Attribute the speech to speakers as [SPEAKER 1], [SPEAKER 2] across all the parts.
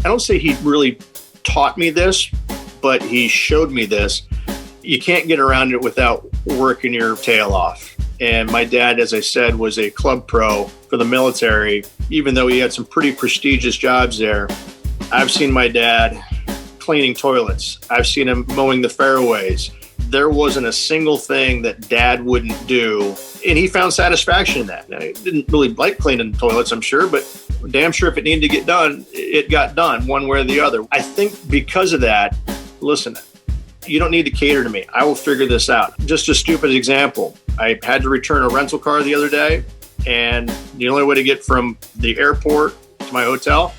[SPEAKER 1] I don't say he really taught me this, but he showed me this. You can't get around it without working your tail off. And my dad, as I said, was a club pro for the military. Even though he had some pretty prestigious jobs there, I've seen my dad cleaning toilets. I've seen him mowing the fairways. There wasn't a single thing that Dad wouldn't do, and he found satisfaction in that. Now, he didn't really like cleaning toilets, I'm sure, but damn sure if it needed to get done, it got done one way or the other. I think because of that, listen, you don't need to cater to me. I will figure this out. Just a stupid example. I had to return a rental car the other day, and the only way to get from the airport to my hotel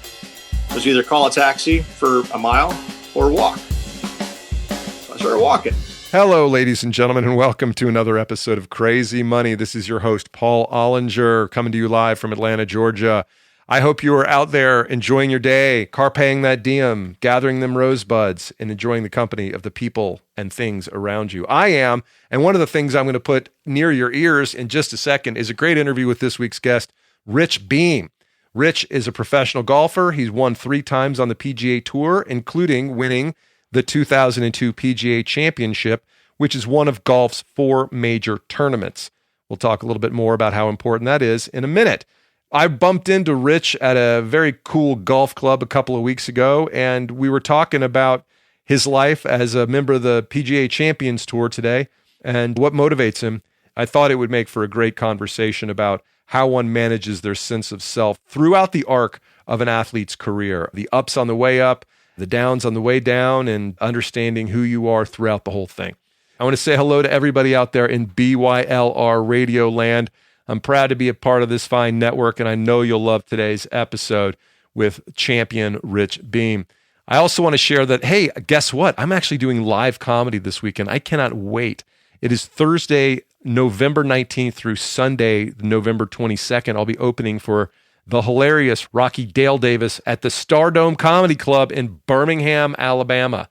[SPEAKER 1] was either call a taxi for a mile or walk. So I started walking.
[SPEAKER 2] Hello, ladies and gentlemen, and welcome to another episode of Crazy Money. This is your host, Paul Ollinger, coming to you live from Atlanta, Georgia. I hope you are out there enjoying your day, carpeing that diem, gathering them rosebuds, and enjoying the company of the people and things around you. I am, and one of the things I'm going to put near your ears in just a second is a great interview with this week's guest, Rich Beem. Rich is a professional golfer. He's won 3 times on the PGA Tour, including winning the 2002 PGA Championship, which is one of golf's 4 major tournaments. We'll talk a little bit more about how important that is in a minute. I bumped into Rich at a very cool golf club a couple of weeks ago, and we were talking about his life as a member of the PGA Champions Tour today and what motivates him. I thought it would make for a great conversation about how one manages their sense of self throughout the arc of an athlete's career, the ups on the way up, the downs on the way down, and understanding who you are throughout the whole thing. I want to say hello to everybody out there in BYLR radio land. I'm proud to be a part of this fine network, and I know you'll love today's episode with champion Rich Beem. I also want to share that, hey, guess what? I'm actually doing live comedy this weekend. I cannot wait. It is Thursday, November 19th through Sunday, November 22nd. I'll be opening for the hilarious Rocky Dale Davis at the Stardome Comedy Club in Birmingham, Alabama.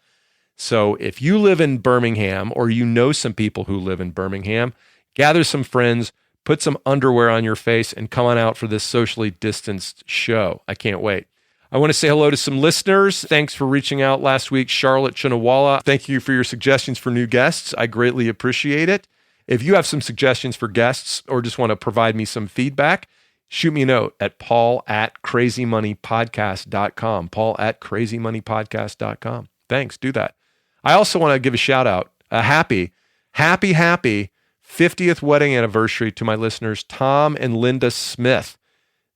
[SPEAKER 2] So if you live in Birmingham or you know some people who live in Birmingham, gather some friends, put some underwear on your face, and come on out for this socially distanced show. I can't wait. I want to say hello to some listeners. Thanks for reaching out last week, Charlotte Chinawala. Thank you for your suggestions for new guests. I greatly appreciate it. If you have some suggestions for guests or just want to provide me some feedback, shoot me a note at paul@crazymoneypodcast.com, paul@crazymoneypodcast.com. Thanks, do that. I also want to give a shout out, a happy 50th wedding anniversary to my listeners, Tom and Linda Smith.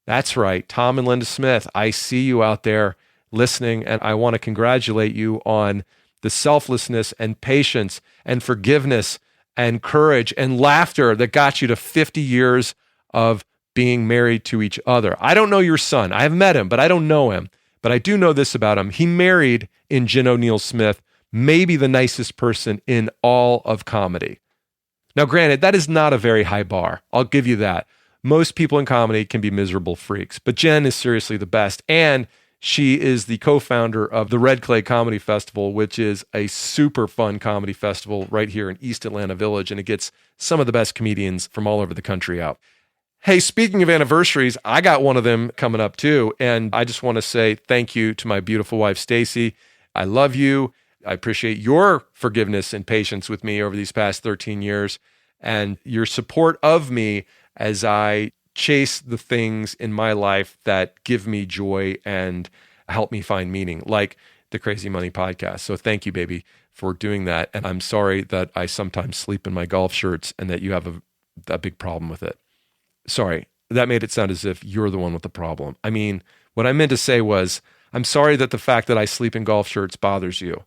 [SPEAKER 2] That's right, Tom and Linda Smith. I see you out there listening, and I want to congratulate you on the selflessness and patience and forgiveness and courage and laughter that got you to 50 years of being married to each other. I don't know your son. I have met him, but I don't know him. But I do know this about him. He married in Jen O'Neill Smith, maybe the nicest person in all of comedy. Now, granted, that is not a very high bar. I'll give you that. Most people in comedy can be miserable freaks, but Jen is seriously the best. And she is the co-founder of the Red Clay Comedy Festival, which is a super fun comedy festival right here in East Atlanta Village. And it gets some of the best comedians from all over the country out. Hey, speaking of anniversaries, I got one of them coming up too. And I just want to say thank you to my beautiful wife, Stacy. I love you. I appreciate your forgiveness and patience with me over these past 13 years and your support of me as I chase the things in my life that give me joy and help me find meaning, like the Crazy Money podcast. So thank you, baby, for doing that. And I'm sorry that I sometimes sleep in my golf shirts and that you have a big problem with it. Sorry, that made it sound as if you're the one with the problem. I mean, what I meant to say was, I'm sorry that the fact that I sleep in golf shirts bothers you.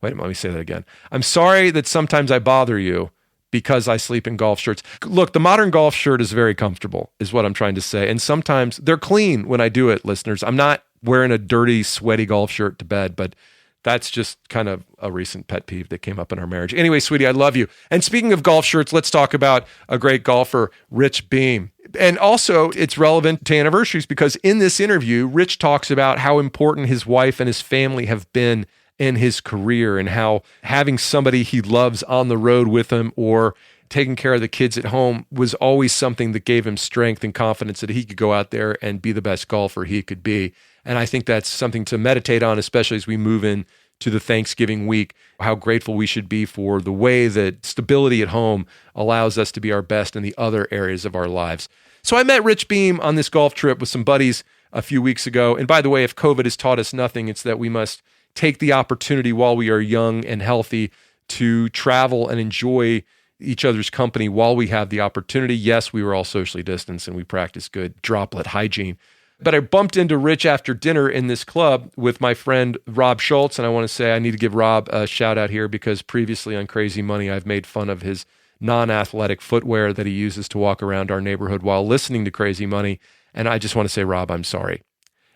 [SPEAKER 2] Wait a minute, let me say that again. I'm sorry that sometimes I bother you because I sleep in golf shirts. Look, the modern golf shirt is very comfortable, is what I'm trying to say. And sometimes they're clean when I do it, listeners. I'm not wearing a dirty, sweaty golf shirt to bed, but that's just kind of a recent pet peeve that came up in our marriage. Anyway, sweetie, I love you. And speaking of golf shirts, let's talk about a great golfer, Rich Beem. And also, it's relevant to anniversaries because in this interview, Rich talks about how important his wife and his family have been in his career and how having somebody he loves on the road with him or taking care of the kids at home was always something that gave him strength and confidence that he could go out there and be the best golfer he could be. And I think that's something to meditate on, especially as we move in to the Thanksgiving week, how grateful we should be for the way that stability at home allows us to be our best in the other areas of our lives. So I met Rich Beem on this golf trip with some buddies a few weeks ago. And by the way, if COVID has taught us nothing, it's that we must take the opportunity while we are young and healthy to travel and enjoy each other's company while we have the opportunity. Yes, we were all socially distanced and we practiced good droplet hygiene. But I bumped into Rich after dinner in this club with my friend Rob Schultz, and I want to say I need to give Rob a shout out here because previously on Crazy Money, I've made fun of his non-athletic footwear that he uses to walk around our neighborhood while listening to Crazy Money. And I just want to say, Rob, I'm sorry.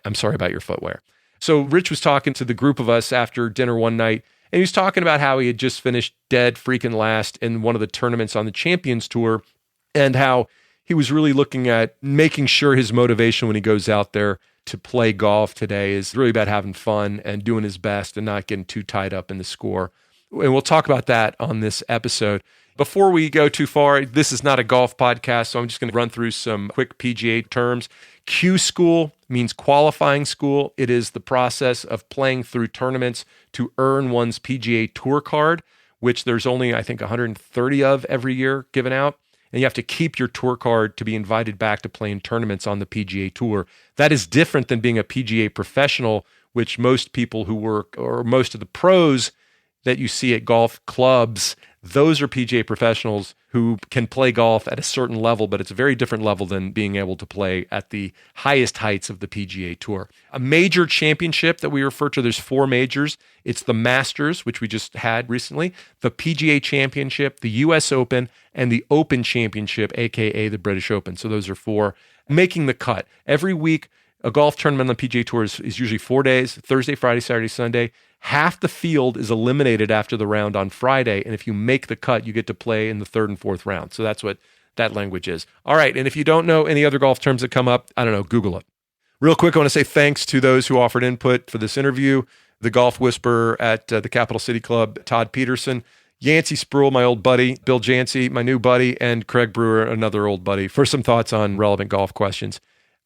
[SPEAKER 2] I'm sorry about your footwear. So Rich was talking to the group of us after dinner one night, and he was talking about how he had just finished dead freaking last in one of the tournaments on the Champions Tour, and how he was really looking at making sure his motivation when he goes out there to play golf today is really about having fun and doing his best and not getting too tied up in the score. And we'll talk about that on this episode. Before we go too far, this is not a golf podcast, so I'm just going to run through some quick PGA terms. Q School means qualifying school. It is the process of playing through tournaments to earn one's PGA Tour card, which there's only, I think, 130 of every year given out. And you have to keep your tour card to be invited back to play in tournaments on the PGA Tour. That is different than being a PGA professional, which most people who work, or most of the pros that you see at golf clubs, those are PGA professionals who can play golf at a certain level, but it's a very different level than being able to play at the highest heights of the PGA Tour. A major championship that we refer to, there's 4 majors. It's the Masters, which we just had recently, the PGA Championship, the US Open, and the Open Championship, aka the British Open. So those are 4 making the cut. Every week, a golf tournament on the PGA Tour is usually 4 days, Thursday, Friday, Saturday, Sunday. Half the field is eliminated after the round on Friday, and if you make the cut, you get to play in the 3rd and 4th round. So that's what that language is. All right, and if you don't know any other golf terms that come up, I don't know, Google it. Real quick, I want to say thanks to those who offered input for this interview, the golf whisperer at the Capital City Club, Todd Peterson, Yancey Spruill, my old buddy, Bill Jancy, my new buddy, and Craig Brewer, another old buddy, for some thoughts on relevant golf questions.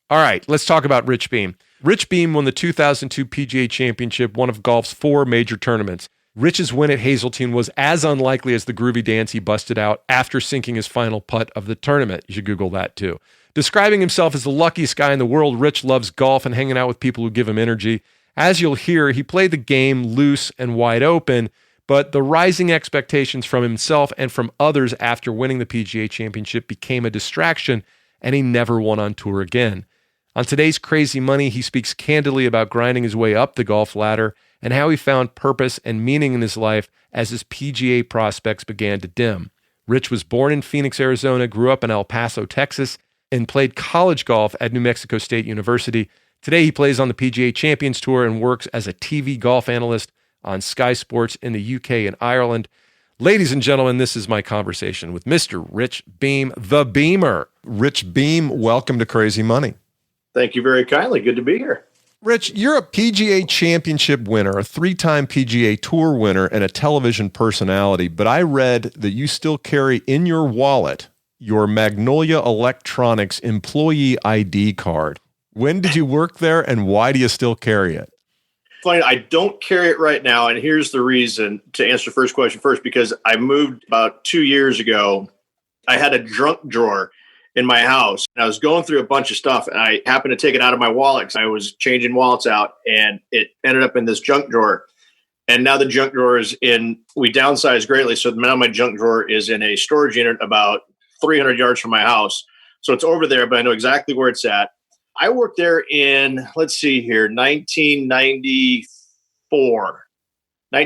[SPEAKER 2] All right, let's talk about Rich Beem. Rich Beem won the 2002 PGA Championship, one of golf's 4 major tournaments. Rich's win at Hazeltine was as unlikely as the groovy dance he busted out after sinking his final putt of the tournament. You should Google that too. Describing himself as the luckiest guy in the world, Rich loves golf and hanging out with people who give him energy. As you'll hear, he played the game loose and wide open, but the rising expectations from himself and from others after winning the PGA Championship became a distraction, and he never won on tour again. On today's Crazy Money, he speaks candidly about grinding his way up the golf ladder and how he found purpose and meaning in his life as his PGA prospects began to dim. Rich was born in Phoenix, Arizona, grew up in El Paso, Texas, and played college golf at New Mexico State University. Today, he plays on the PGA Champions Tour and works as a TV golf analyst on Sky Sports in the UK and Ireland. Ladies and gentlemen, this is my conversation with Mr. Rich Beem, the Beamer. Rich Beem, welcome to Crazy Money.
[SPEAKER 1] Thank you very kindly. Good to be here.
[SPEAKER 2] Rich, you're a PGA Championship winner, a 3-time PGA Tour winner, and a television personality, but I read that you still carry in your wallet your Magnolia Electronics employee ID card. When did you work there, and why do you still carry it?
[SPEAKER 1] Funny, I don't carry it right now, and here's the reason. To answer the first question first, because I moved about 2 years ago. I had a junk drawer in my house, and I was going through a bunch of stuff, and I happened to take it out of my wallet because I was changing wallets out, and it ended up in this junk drawer. And now the junk drawer is we downsized greatly, so now my junk drawer is in a storage unit about 300 yards from my house. So it's over there, but I know exactly where it's at. I worked there in, let's see here, 1994 and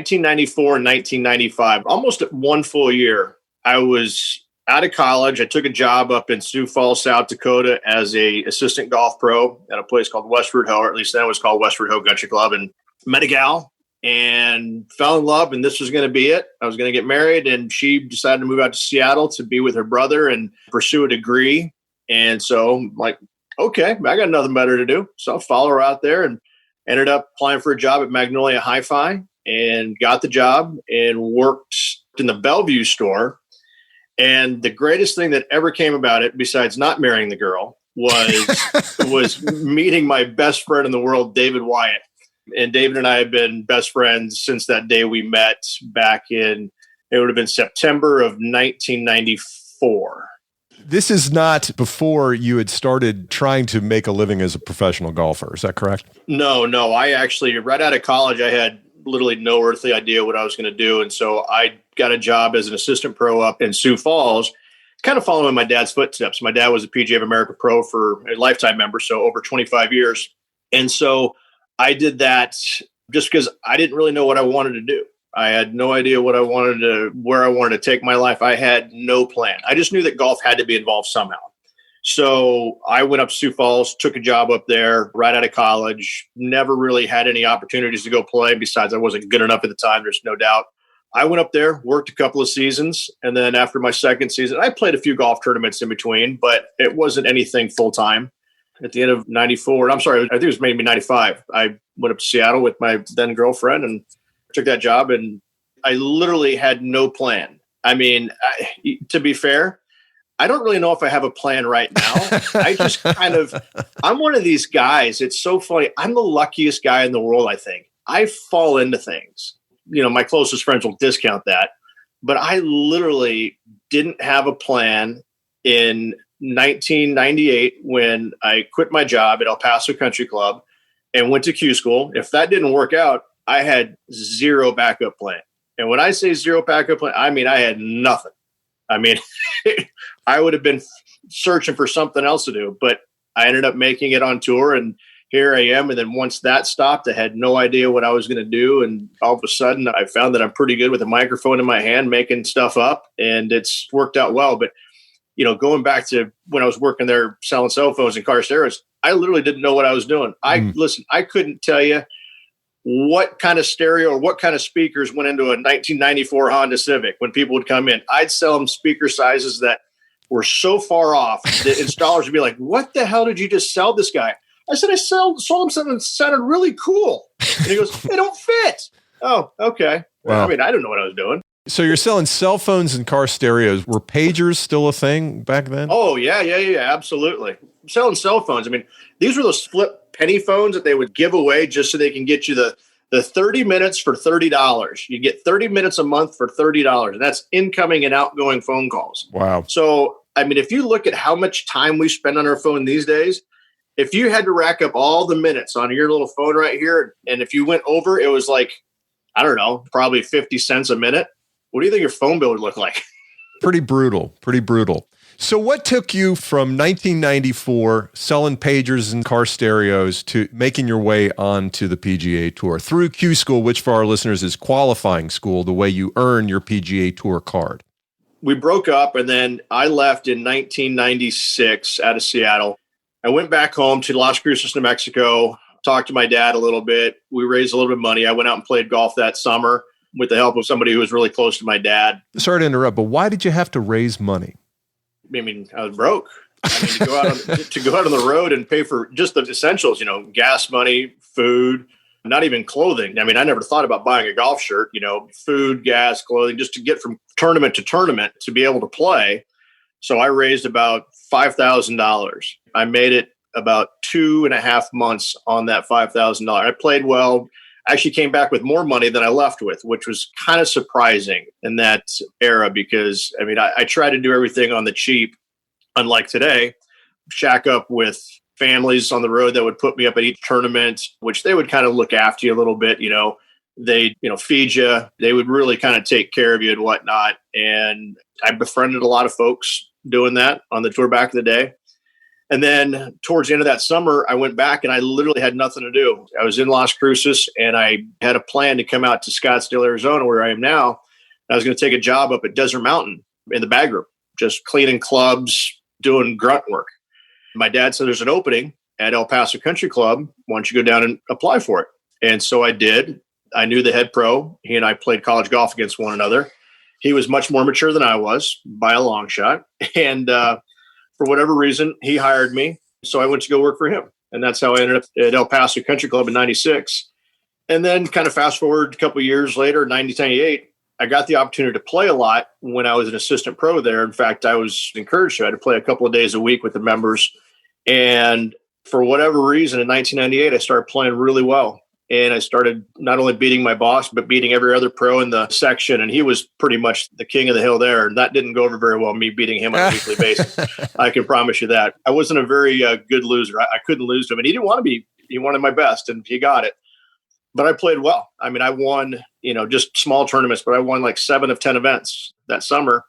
[SPEAKER 1] 1995, almost one full year. I was out of college. I took a job up in Sioux Falls, South Dakota as a assistant golf pro at a place called Westford Ho, or at least then it was called Westford Ho Country Club, and met a gal and fell in love, and this was going to be it. I was going to get married, and she decided to move out to Seattle to be with her brother and pursue a degree. And so I'm like, okay, I got nothing better to do. So I'll follow her out there and ended up applying for a job at Magnolia Hi-Fi and got the job and worked in the Bellevue store. And the greatest thing that ever came about it, besides not marrying the girl, was meeting my best friend in the world, David Wyatt. And David and I have been best friends since that day we met back in, it would have been September of 1994.
[SPEAKER 2] This is not before you had started trying to make a living as a professional golfer. Is that correct?
[SPEAKER 1] No. I actually, right out of college, I had literally no earthly idea what I was going to do. And so I got a job as an assistant pro up in Sioux Falls, kind of following my dad's footsteps. My dad was a PGA of America pro for a lifetime member, so over 25 years. And so I did that just because I didn't really know what I wanted to do. I had no idea where I wanted to take my life. I had no plan. I just knew that golf had to be involved somehow. So I went up to Sioux Falls, took a job up there right out of college, never really had any opportunities to go play. Besides, I wasn't good enough at the time. There's no doubt. I went up there, worked a couple of seasons. And then after my second season, I played a few golf tournaments in between, but it wasn't anything full time. At the end of 94, I think it was maybe 95. I went up to Seattle with my then girlfriend and took that job. And I literally had no plan. I mean, to be fair, I don't really know if I have a plan right now. I just I'm one of these guys. It's so funny. I'm the luckiest guy in the world, I think. I fall into things. My closest friends will discount that. But I literally didn't have a plan in 1998 when I quit my job at El Paso Country Club and went to Q school. If that didn't work out, I had zero backup plan. And when I say zero backup plan, I mean I had nothing. I mean, I would have been searching for something else to do, but I ended up making it on tour, and here I am. And then once that stopped, I had no idea what I was going to do. And all of a sudden, I found that I'm pretty good with a microphone in my hand, making stuff up, and it's worked out well. But, going back to when I was working there selling cell phones and car stereos, I literally didn't know what I was doing. Listen, I couldn't tell you what kind of stereo or what kind of speakers went into a 1994 Honda Civic when people would come in. I'd sell them speaker sizes that were so far off that installers would be like, what the hell did you just sell this guy? I said, I sold him something that sounded really cool. And he goes, they don't fit. Oh, okay. Well,
[SPEAKER 2] wow.
[SPEAKER 1] I mean, I didn't know what I was doing.
[SPEAKER 2] So you're selling cell phones and car stereos. Were pagers still a thing back then?
[SPEAKER 1] Oh, yeah, absolutely. I'm selling cell phones. I mean, these were those flip penny phones that they would give away just so they can get you the 30 minutes for $30. You get 30 minutes a month for $30. And that's incoming and outgoing phone calls.
[SPEAKER 2] Wow.
[SPEAKER 1] So, I mean, if you look at how much time we spend on our phone these days, if you had to rack up all the minutes on your little phone right here, and if you went over, it was like, I don't know, probably 50 cents a minute. What do you think your phone bill would look like?
[SPEAKER 2] Pretty brutal. So what took you from 1994 selling pagers and car stereos to making your way onto the PGA Tour through Q School, which for our listeners is qualifying school, the way you earn your PGA Tour card?
[SPEAKER 1] We broke up, and then I left in 1996 out of Seattle. I went back home to Las Cruces, New Mexico, talked to my dad a little bit. We raised a little bit of money. I went out and played golf that summer with the help of somebody who was really close to my dad.
[SPEAKER 2] Sorry to interrupt, but why did you have to raise money?
[SPEAKER 1] I mean, I was broke. I mean, to go out on the road and pay for just the essentials, gas money, food, not even clothing. I mean, I never thought about buying a golf shirt, food, gas, clothing, just to get from tournament to tournament to be able to play. So I raised about $5,000. I made it about 2.5 months on that $5,000. I played well. I actually came back with more money than I left with, which was kind of surprising in that era because, I mean, I tried to do everything on the cheap, unlike today, shack up with families on the road that would put me up at each tournament, which they would kind of look after you a little bit, they, feed you. They would really kind of take care of you and whatnot. And I befriended a lot of folks doing that on the tour back in the day. And then towards the end of that summer, I went back and I literally had nothing to do. I was in Las Cruces and I had a plan to come out to Scottsdale, Arizona, where I am now. I was going to take a job up at Desert Mountain in the bag room, just cleaning clubs, doing grunt work. My dad said, there's an opening at El Paso Country Club. Why don't you go down and apply for it? And so I did. I knew the head pro. He and I played college golf against one another. He was much more mature than I was by a long shot. And for whatever reason, he hired me. So I went to go work for him. And that's how I ended up at El Paso Country Club in 96. And then kind of fast forward a couple of years later, 1998, I got the opportunity to play a lot when I was an assistant pro there. In fact, I was encouraged to. I had to play a couple of days a week with the members And for whatever reason, in 1998, I started playing really well. And I started not only beating my boss, but beating every other pro in the section. And he was pretty much the king of the hill there. And that didn't go over very well, me beating him on a weekly basis. I can promise you that. I wasn't a very good loser. I couldn't lose to him. And he didn't want to be, he wanted my best, and he got it. But I played well. I mean, I won, just small tournaments, but I won like 7 of 10 events that summer.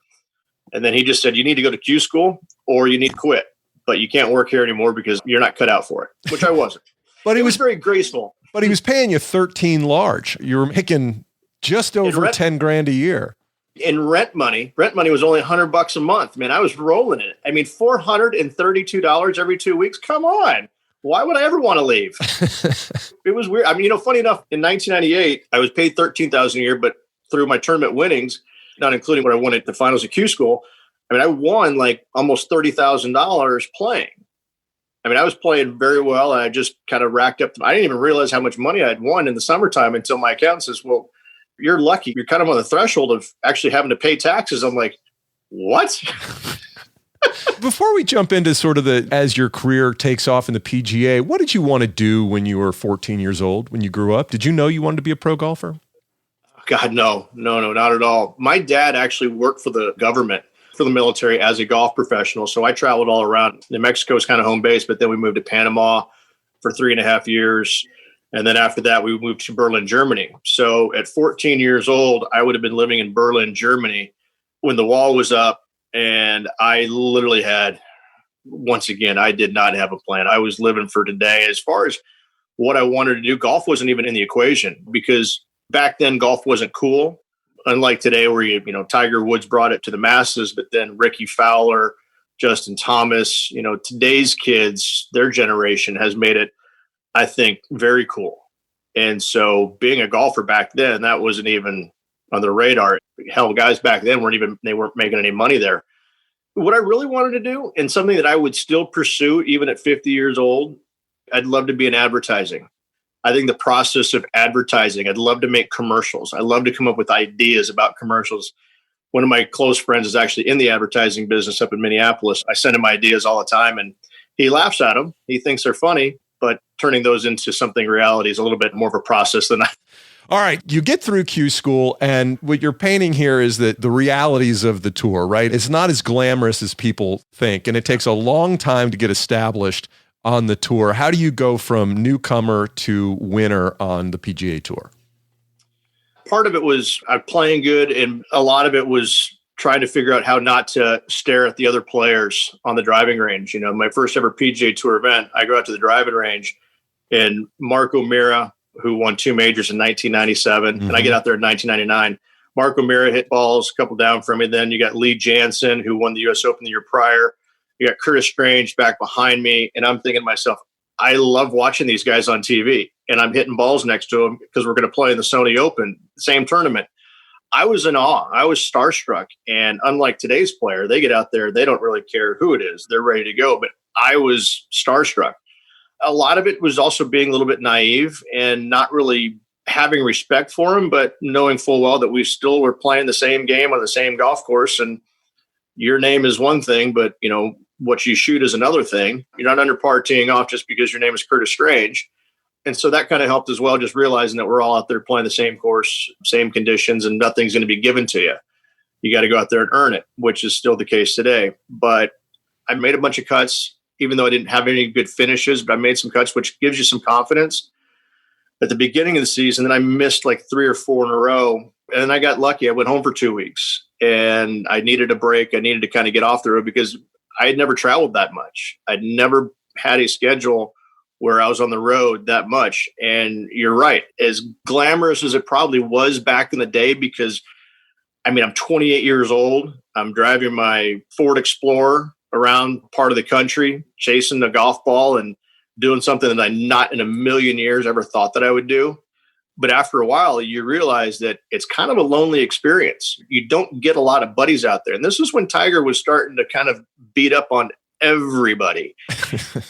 [SPEAKER 1] And then he just said, you need to go to Q school or you need to quit. But you can't work here anymore because you're not cut out for it, which I wasn't.
[SPEAKER 2] But
[SPEAKER 1] he was very graceful.
[SPEAKER 2] But he was paying you 13 large. You were making just over 10 grand a year.
[SPEAKER 1] In rent money was only $100 a month. Man, I was rolling it. I mean, $432 every 2 weeks. Come on. Why would I ever want to leave? It was weird. I mean, funny enough, in 1998, I was paid $13,000 a year, but through my tournament winnings, not including what I won at the finals of Q school, I mean, I won like almost $30,000 playing. I mean, I was playing very well, and I just kind of racked up. I didn't even realize how much money I had won in the summertime until my accountant says, well, you're lucky. You're kind of on the threshold of actually having to pay taxes. I'm like, what?
[SPEAKER 2] Before we jump into sort of as your career takes off in the PGA, what did you want to do when you were 14 years old, when you grew up? Did you know you wanted to be a pro golfer?
[SPEAKER 1] God, no, not at all. My dad actually worked for the government, for the military as a golf professional. So I traveled all around. New Mexico was kind of home base, but then we moved to Panama for 3.5 years. And then after that, we moved to Berlin, Germany. So at 14 years old, I would have been living in Berlin, Germany when the wall was up. And I literally once again, I did not have a plan. I was living for today. As far as what I wanted to do, golf wasn't even in the equation because back then golf wasn't cool. Unlike today where, Tiger Woods brought it to the masses, but then Ricky Fowler, Justin Thomas, today's kids, their generation has made it, I think, very cool. And so being a golfer back then, that wasn't even on the radar. Hell, guys back then they weren't making any money there. What I really wanted to do, and something that I would still pursue even at 50 years old, I'd love to be in advertising. I think the process of advertising, I'd love to make commercials. I love to come up with ideas about commercials. One of my close friends is actually in the advertising business up in Minneapolis. I send him ideas all the time and he laughs at them. He thinks they're funny, but turning those into something reality is a little bit more of a process than I.
[SPEAKER 2] All right, you get through Q school, and what you're painting here is that the realities of the tour, right? It's not as glamorous as people think, and it takes a long time to get established on the tour. How do you go from newcomer to winner on the PGA Tour?
[SPEAKER 1] Part of it was playing good, and a lot of it was trying to figure out how not to stare at the other players on the driving range. My first ever PGA Tour event, I go out to the driving range, and Mark O'Meara, who won 2 majors in 1997, and I get out there in 1999. Mark O'Meara hit balls a couple down from me. Then you got Lee Jansen, who won the U.S. Open the year prior. You got Curtis Strange back behind me. And I'm thinking to myself, I love watching these guys on TV. And I'm hitting balls next to them because we're going to play in the Sony Open, same tournament. I was in awe. I was starstruck. And unlike today's player, they get out there, they don't really care who it is. They're ready to go. But I was starstruck. A lot of it was also being a little bit naive and not really having respect for him, but knowing full well that we still were playing the same game on the same golf course. And your name is one thing, but what you shoot is another thing. You're not under par teeing off just because your name is Curtis Strange. And so that kind of helped as well, just realizing that we're all out there playing the same course, same conditions, and nothing's going to be given to you. You got to go out there and earn it, which is still the case today. But I made a bunch of cuts, even though I didn't have any good finishes, but I made some cuts, which gives you some confidence. At the beginning of the season, then I missed like 3 or 4 in a row. And then I got lucky. I went home for 2 weeks and I needed a break. I needed to kind of get off the road because I had never traveled that much. I'd never had a schedule where I was on the road that much. And you're right, as glamorous as it probably was back in the day, because I'm 28 years old. I'm driving my Ford Explorer around part of the country, chasing the golf ball and doing something that I not in a million years ever thought that I would do. But after a while, you realize that it's kind of a lonely experience. You don't get a lot of buddies out there. And this is when Tiger was starting to kind of beat up on everybody.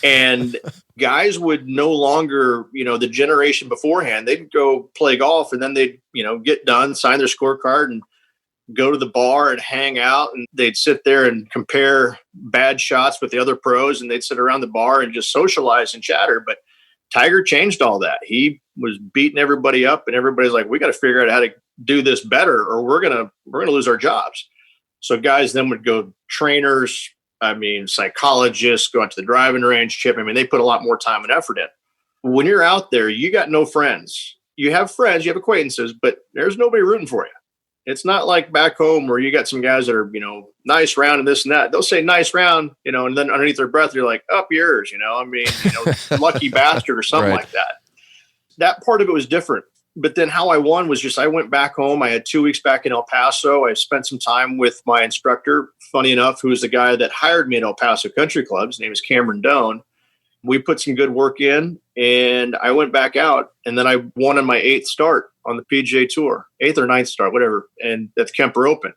[SPEAKER 1] And guys would no longer, the generation beforehand, they'd go play golf and then they'd, get done, sign their scorecard and go to the bar and hang out, and they'd sit there and compare bad shots with the other pros, and they'd sit around the bar and just socialize and chatter. But Tiger changed all that. He was beating everybody up, and everybody's like, we got to figure out how to do this better, or we're gonna lose our jobs. So guys then would go trainers, psychologists, go out to the driving range, chip. They put a lot more time and effort in. When you're out there, you got no friends. You have friends, you have acquaintances, but there's nobody rooting for you. It's not like back home where you got some guys that are, nice round and this and that. They'll say nice round, and then underneath their breath, you're like, up yours, lucky bastard or something like that. That part of it was different. But then how I won was just I went back home. I had 2 weeks back in El Paso. I spent some time with my instructor, funny enough, who was the guy that hired me at El Paso Country Club. His name is Cameron Doan. We put some good work in, and I went back out, and then I won on my 8th start on the PGA Tour, 8th or 9th start, whatever, and at the Kemper Open.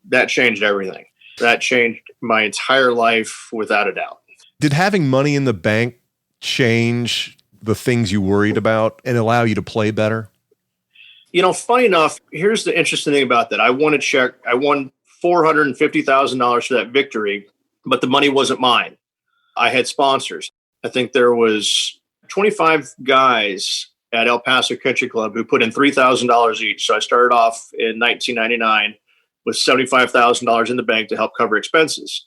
[SPEAKER 1] That changed everything. That changed my entire life without a doubt.
[SPEAKER 2] Did having money in the bank change the things you worried about and allow you to play better?
[SPEAKER 1] Funny enough, here's the interesting thing about that. I won a check. I won $450,000 for that victory, but the money wasn't mine. I had sponsors. I think there was 25 guys at El Paso Country Club who put in $3,000 each. So I started off in 1999 with $75,000 in the bank to help cover expenses.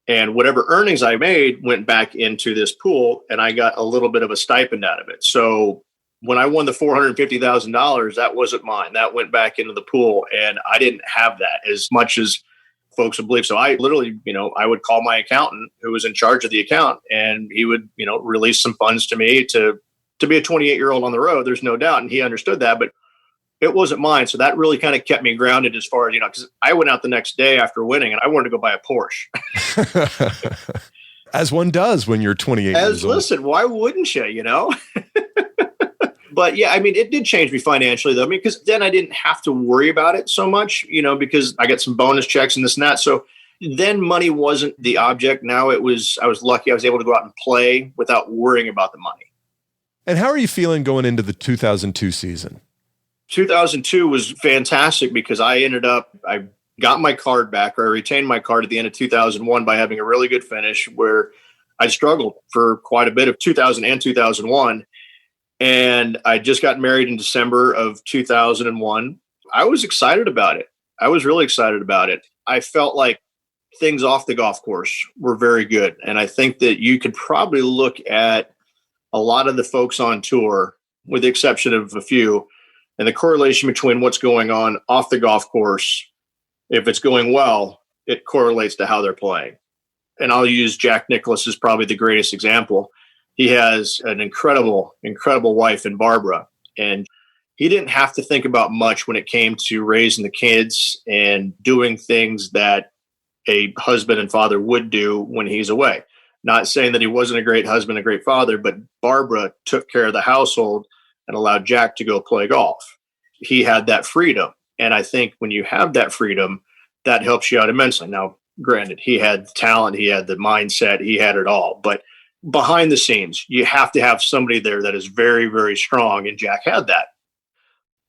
[SPEAKER 1] And whatever earnings I made went back into this pool, and I got a little bit of a stipend out of it. So when I won the $450,000, that wasn't mine. That went back into the pool, and I didn't have that as much as folks would believe. So I literally, I would call my accountant who was in charge of the account, and he would, release some funds to me to be a 28-year-old on the road. There's no doubt. And he understood that, but it wasn't mine. So that really kind of kept me grounded as far as, because I went out the next day after winning and I wanted to go buy a Porsche.
[SPEAKER 2] As one does when you're 28 years old.
[SPEAKER 1] Listen, why wouldn't you, But yeah, it did change me financially though, because then I didn't have to worry about it so much, because I got some bonus checks and this and that. So then money wasn't the object. Now I was lucky I was able to go out and play without worrying about the money.
[SPEAKER 2] And how are you feeling going into the 2002 season?
[SPEAKER 1] 2002 was fantastic because I got my card back, or I retained my card at the end of 2001 by having a really good finish, where I struggled for quite a bit of 2000 and 2001. And I just got married in December of 2001. I was excited about it. I was really excited about it. I felt like things off the golf course were very good. And I think that you could probably look at a lot of the folks on tour, with the exception of a few, and the correlation between what's going on off the golf course. If it's going well, it correlates to how they're playing. And I'll use Jack Nicklaus as probably the greatest example. He has an incredible, incredible wife in Barbara. And he didn't have to think about much when it came to raising the kids and doing things that a husband and father would do when he's away. Not saying that he wasn't a great husband, a great father, but Barbara took care of the household and allowed Jack to go play golf. He had that freedom. And I think when you have that freedom, that helps you out immensely. Now, granted, he had the talent, he had the mindset, he had it all. But behind the scenes, you have to have somebody there that is very, very strong. And Jack had that.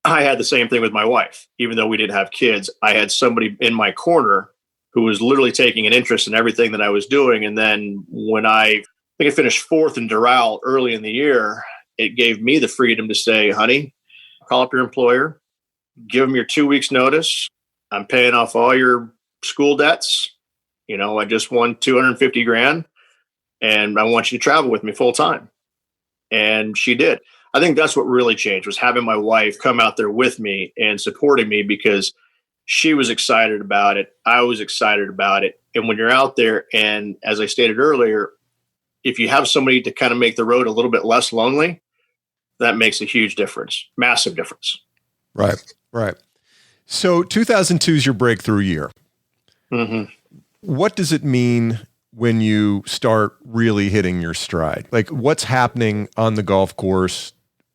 [SPEAKER 1] I had the same thing with my wife. Even though we didn't have kids, I had somebody in my corner who was literally taking an interest in everything that I was doing. And then when I think I finished 4th in Doral early in the year, it gave me the freedom to say, honey, call up your employer, give them your 2 weeks notice. I'm paying off all your school debts. I just won $250,000 and I want you to travel with me full time. And she did. I think that's what really changed, was having my wife come out there with me and supporting me, because she was excited about it. I was excited about it. And when you're out there, and as I stated earlier, if you have somebody to kind of make the road a little bit less lonely, that makes a huge difference, massive difference.
[SPEAKER 2] Right, right. So 2002 is your breakthrough year.
[SPEAKER 1] Mm-hmm.
[SPEAKER 2] What does it mean when you start really hitting your stride? Like, what's happening on the golf course?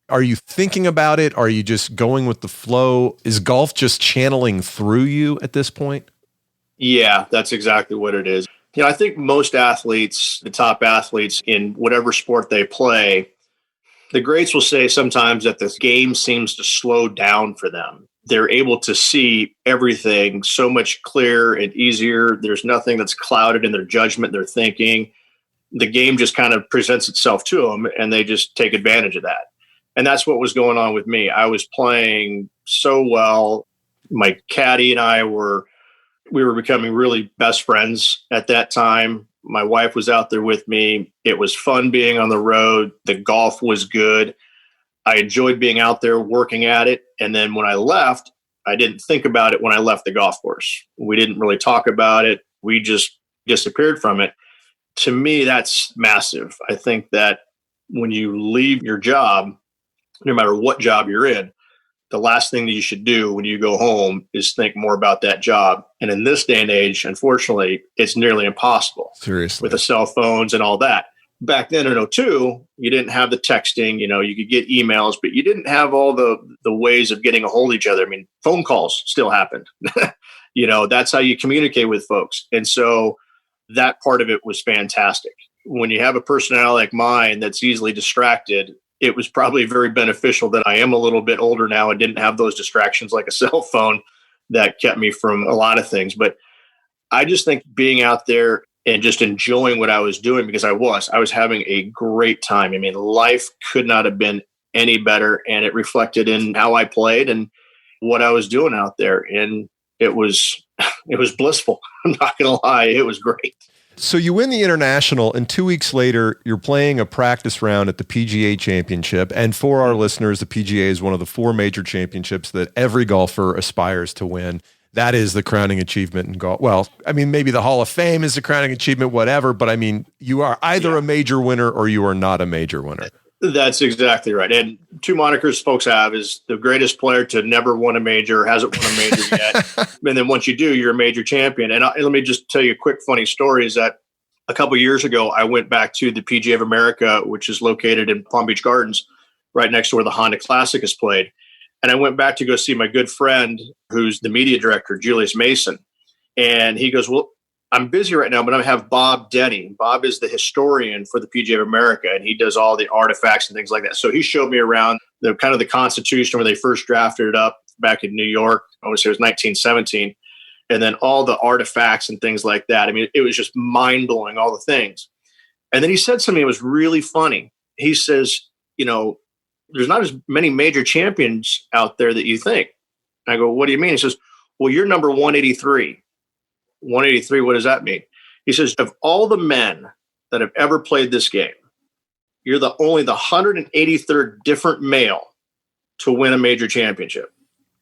[SPEAKER 2] Are you thinking about it? Are you just going with the flow? Is golf just channeling through you at this point?
[SPEAKER 1] Yeah, that's exactly what it is. I think most athletes, the top athletes in whatever sport they play, the greats will say sometimes that this game seems to slow down for them. they're able to see everything so much clearer and easier. There's nothing that's clouded in their judgment, their thinking. The game just kind of presents itself to them, and they just take advantage of that. And that's what was going on with me. I was playing so well. My caddy and I we were becoming really best friends at that time. My wife was out there with me. It was fun being on the road. The golf was good. I enjoyed being out there working at it. And then when I left, I didn't think about it when I left the golf course. We didn't really talk about it. We just disappeared from it. To me, that's massive. I think that when you leave your job, no matter what job you're in, the last thing that you should do when you go home is think more about that job. And in this day and age, unfortunately, it's nearly impossible.
[SPEAKER 2] Seriously.
[SPEAKER 1] With the cell phones and all that. Back then in 2002, you didn't have the texting, you could get emails, but you didn't have all the ways of getting a hold of each other. I mean, phone calls still happened. That's how you communicate with folks. And so that part of it was fantastic. When you have a personality like mine that's easily distracted, it was probably very beneficial that I am a little bit older now and didn't have those distractions like a cell phone that kept me from a lot of things. But I just think being out there and just enjoying what I was doing, because I was having a great time. I mean, life could not have been any better, and it reflected in how I played and what I was doing out there. And it was blissful. I'm not going to lie. It was great.
[SPEAKER 2] So you win the International, and 2 weeks later, you're playing a practice round at the PGA Championship. And for our listeners, the PGA is one of the 4 major championships that every golfer aspires to win. That is the crowning achievement in golf. Well, I mean, maybe the Hall of Fame is the crowning achievement, whatever. But I mean, you are either a major winner or you are not a major winner.
[SPEAKER 1] That's exactly right. And 2 monikers folks have is the greatest player to never win a major, hasn't won a major yet. And then once you do, you're a major champion. And let me just tell you a quick funny story is that a couple of years ago, I went back to the PGA of America, which is located in Palm Beach Gardens, right next to where the Honda Classic is played. And I went back to go see my good friend, who's the media director, Julius Mason. And he goes, well, I'm busy right now, but I have Bob Denny. Bob is the historian for the PGA of America, and he does all the artifacts and things like that. So he showed me around the kind of the Constitution where they first drafted it up back in New York. I want to say it was 1917. And then all the artifacts and things like that. I mean, it was just mind-blowing, all the things. And then he said something that was really funny. He says, there's not as many major champions out there that you think. I go, what do you mean? He says, well, you're number 183. 183, what does that mean? He says, of all the men that have ever played this game, you're only the 183rd different male to win a major championship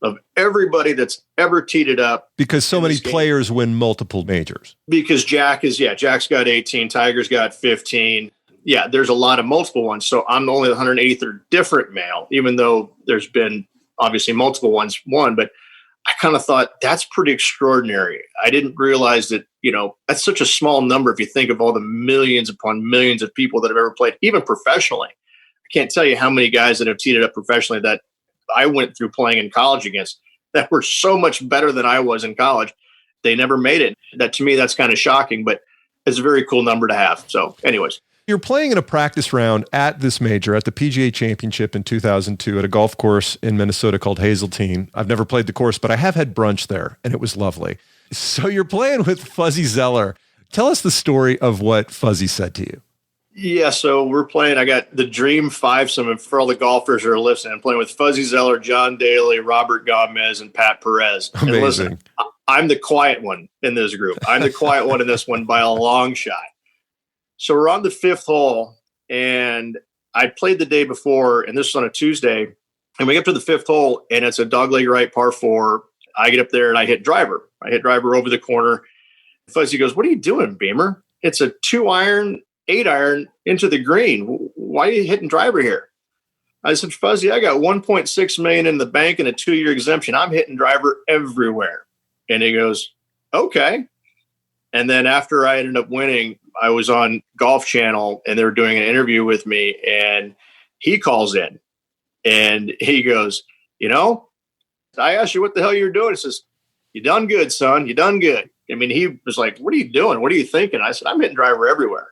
[SPEAKER 1] of everybody that's ever teed it up.
[SPEAKER 2] Because so many players win multiple majors.
[SPEAKER 1] Because Jack's got 18, Tiger's got 15. Yeah, there's a lot of multiple ones. So I'm only the 183rd different male, even though there's been obviously multiple ones won. But I kind of thought that's pretty extraordinary. I didn't realize that, that's such a small number if you think of all the millions upon millions of people that have ever played, even professionally. I can't tell you how many guys that have teed it up professionally that I went through playing in college against that were so much better than I was in college. They never made it. That to me, that's kind of shocking, but it's a very cool number to have. So anyways.
[SPEAKER 2] You're playing in a practice round at this major, at the PGA Championship in 2002 at a golf course in Minnesota called Hazeltine. I've never played the course, but I have had brunch there, and it was lovely. So you're playing with Fuzzy Zoeller. Tell us the story of what Fuzzy said to you.
[SPEAKER 1] Yeah, so we're playing. I got the Dream Fivesome, and for all the golfers who are listening, I'm playing with Fuzzy Zoeller, John Daly, Robert Gomez, and Pat Perez.
[SPEAKER 2] Amazing.
[SPEAKER 1] And listen, I'm the quiet one in this group. I'm the quiet one in this one by a long shot. So we're on the 5th hole, and I played the day before, and this was on a Tuesday, and we get to the 5th hole, and it's a dogleg right par 4. I get up there, and I hit driver. I hit driver over the corner. Fuzzy goes, what are you doing, Beamer? It's a 2-iron, 8-iron into the green. Why are you hitting driver here? I said, Fuzzy, I got $1.6 million in the bank and a 2-year exemption. I'm hitting driver everywhere. And he goes, okay. And then after I ended up winning, I was on Golf Channel and they were doing an interview with me, and he calls in and he goes, I asked you what the hell you're doing. He says, you done good, son. You done good. I mean, he was like, what are you doing? What are you thinking? I said, I'm hitting driver everywhere.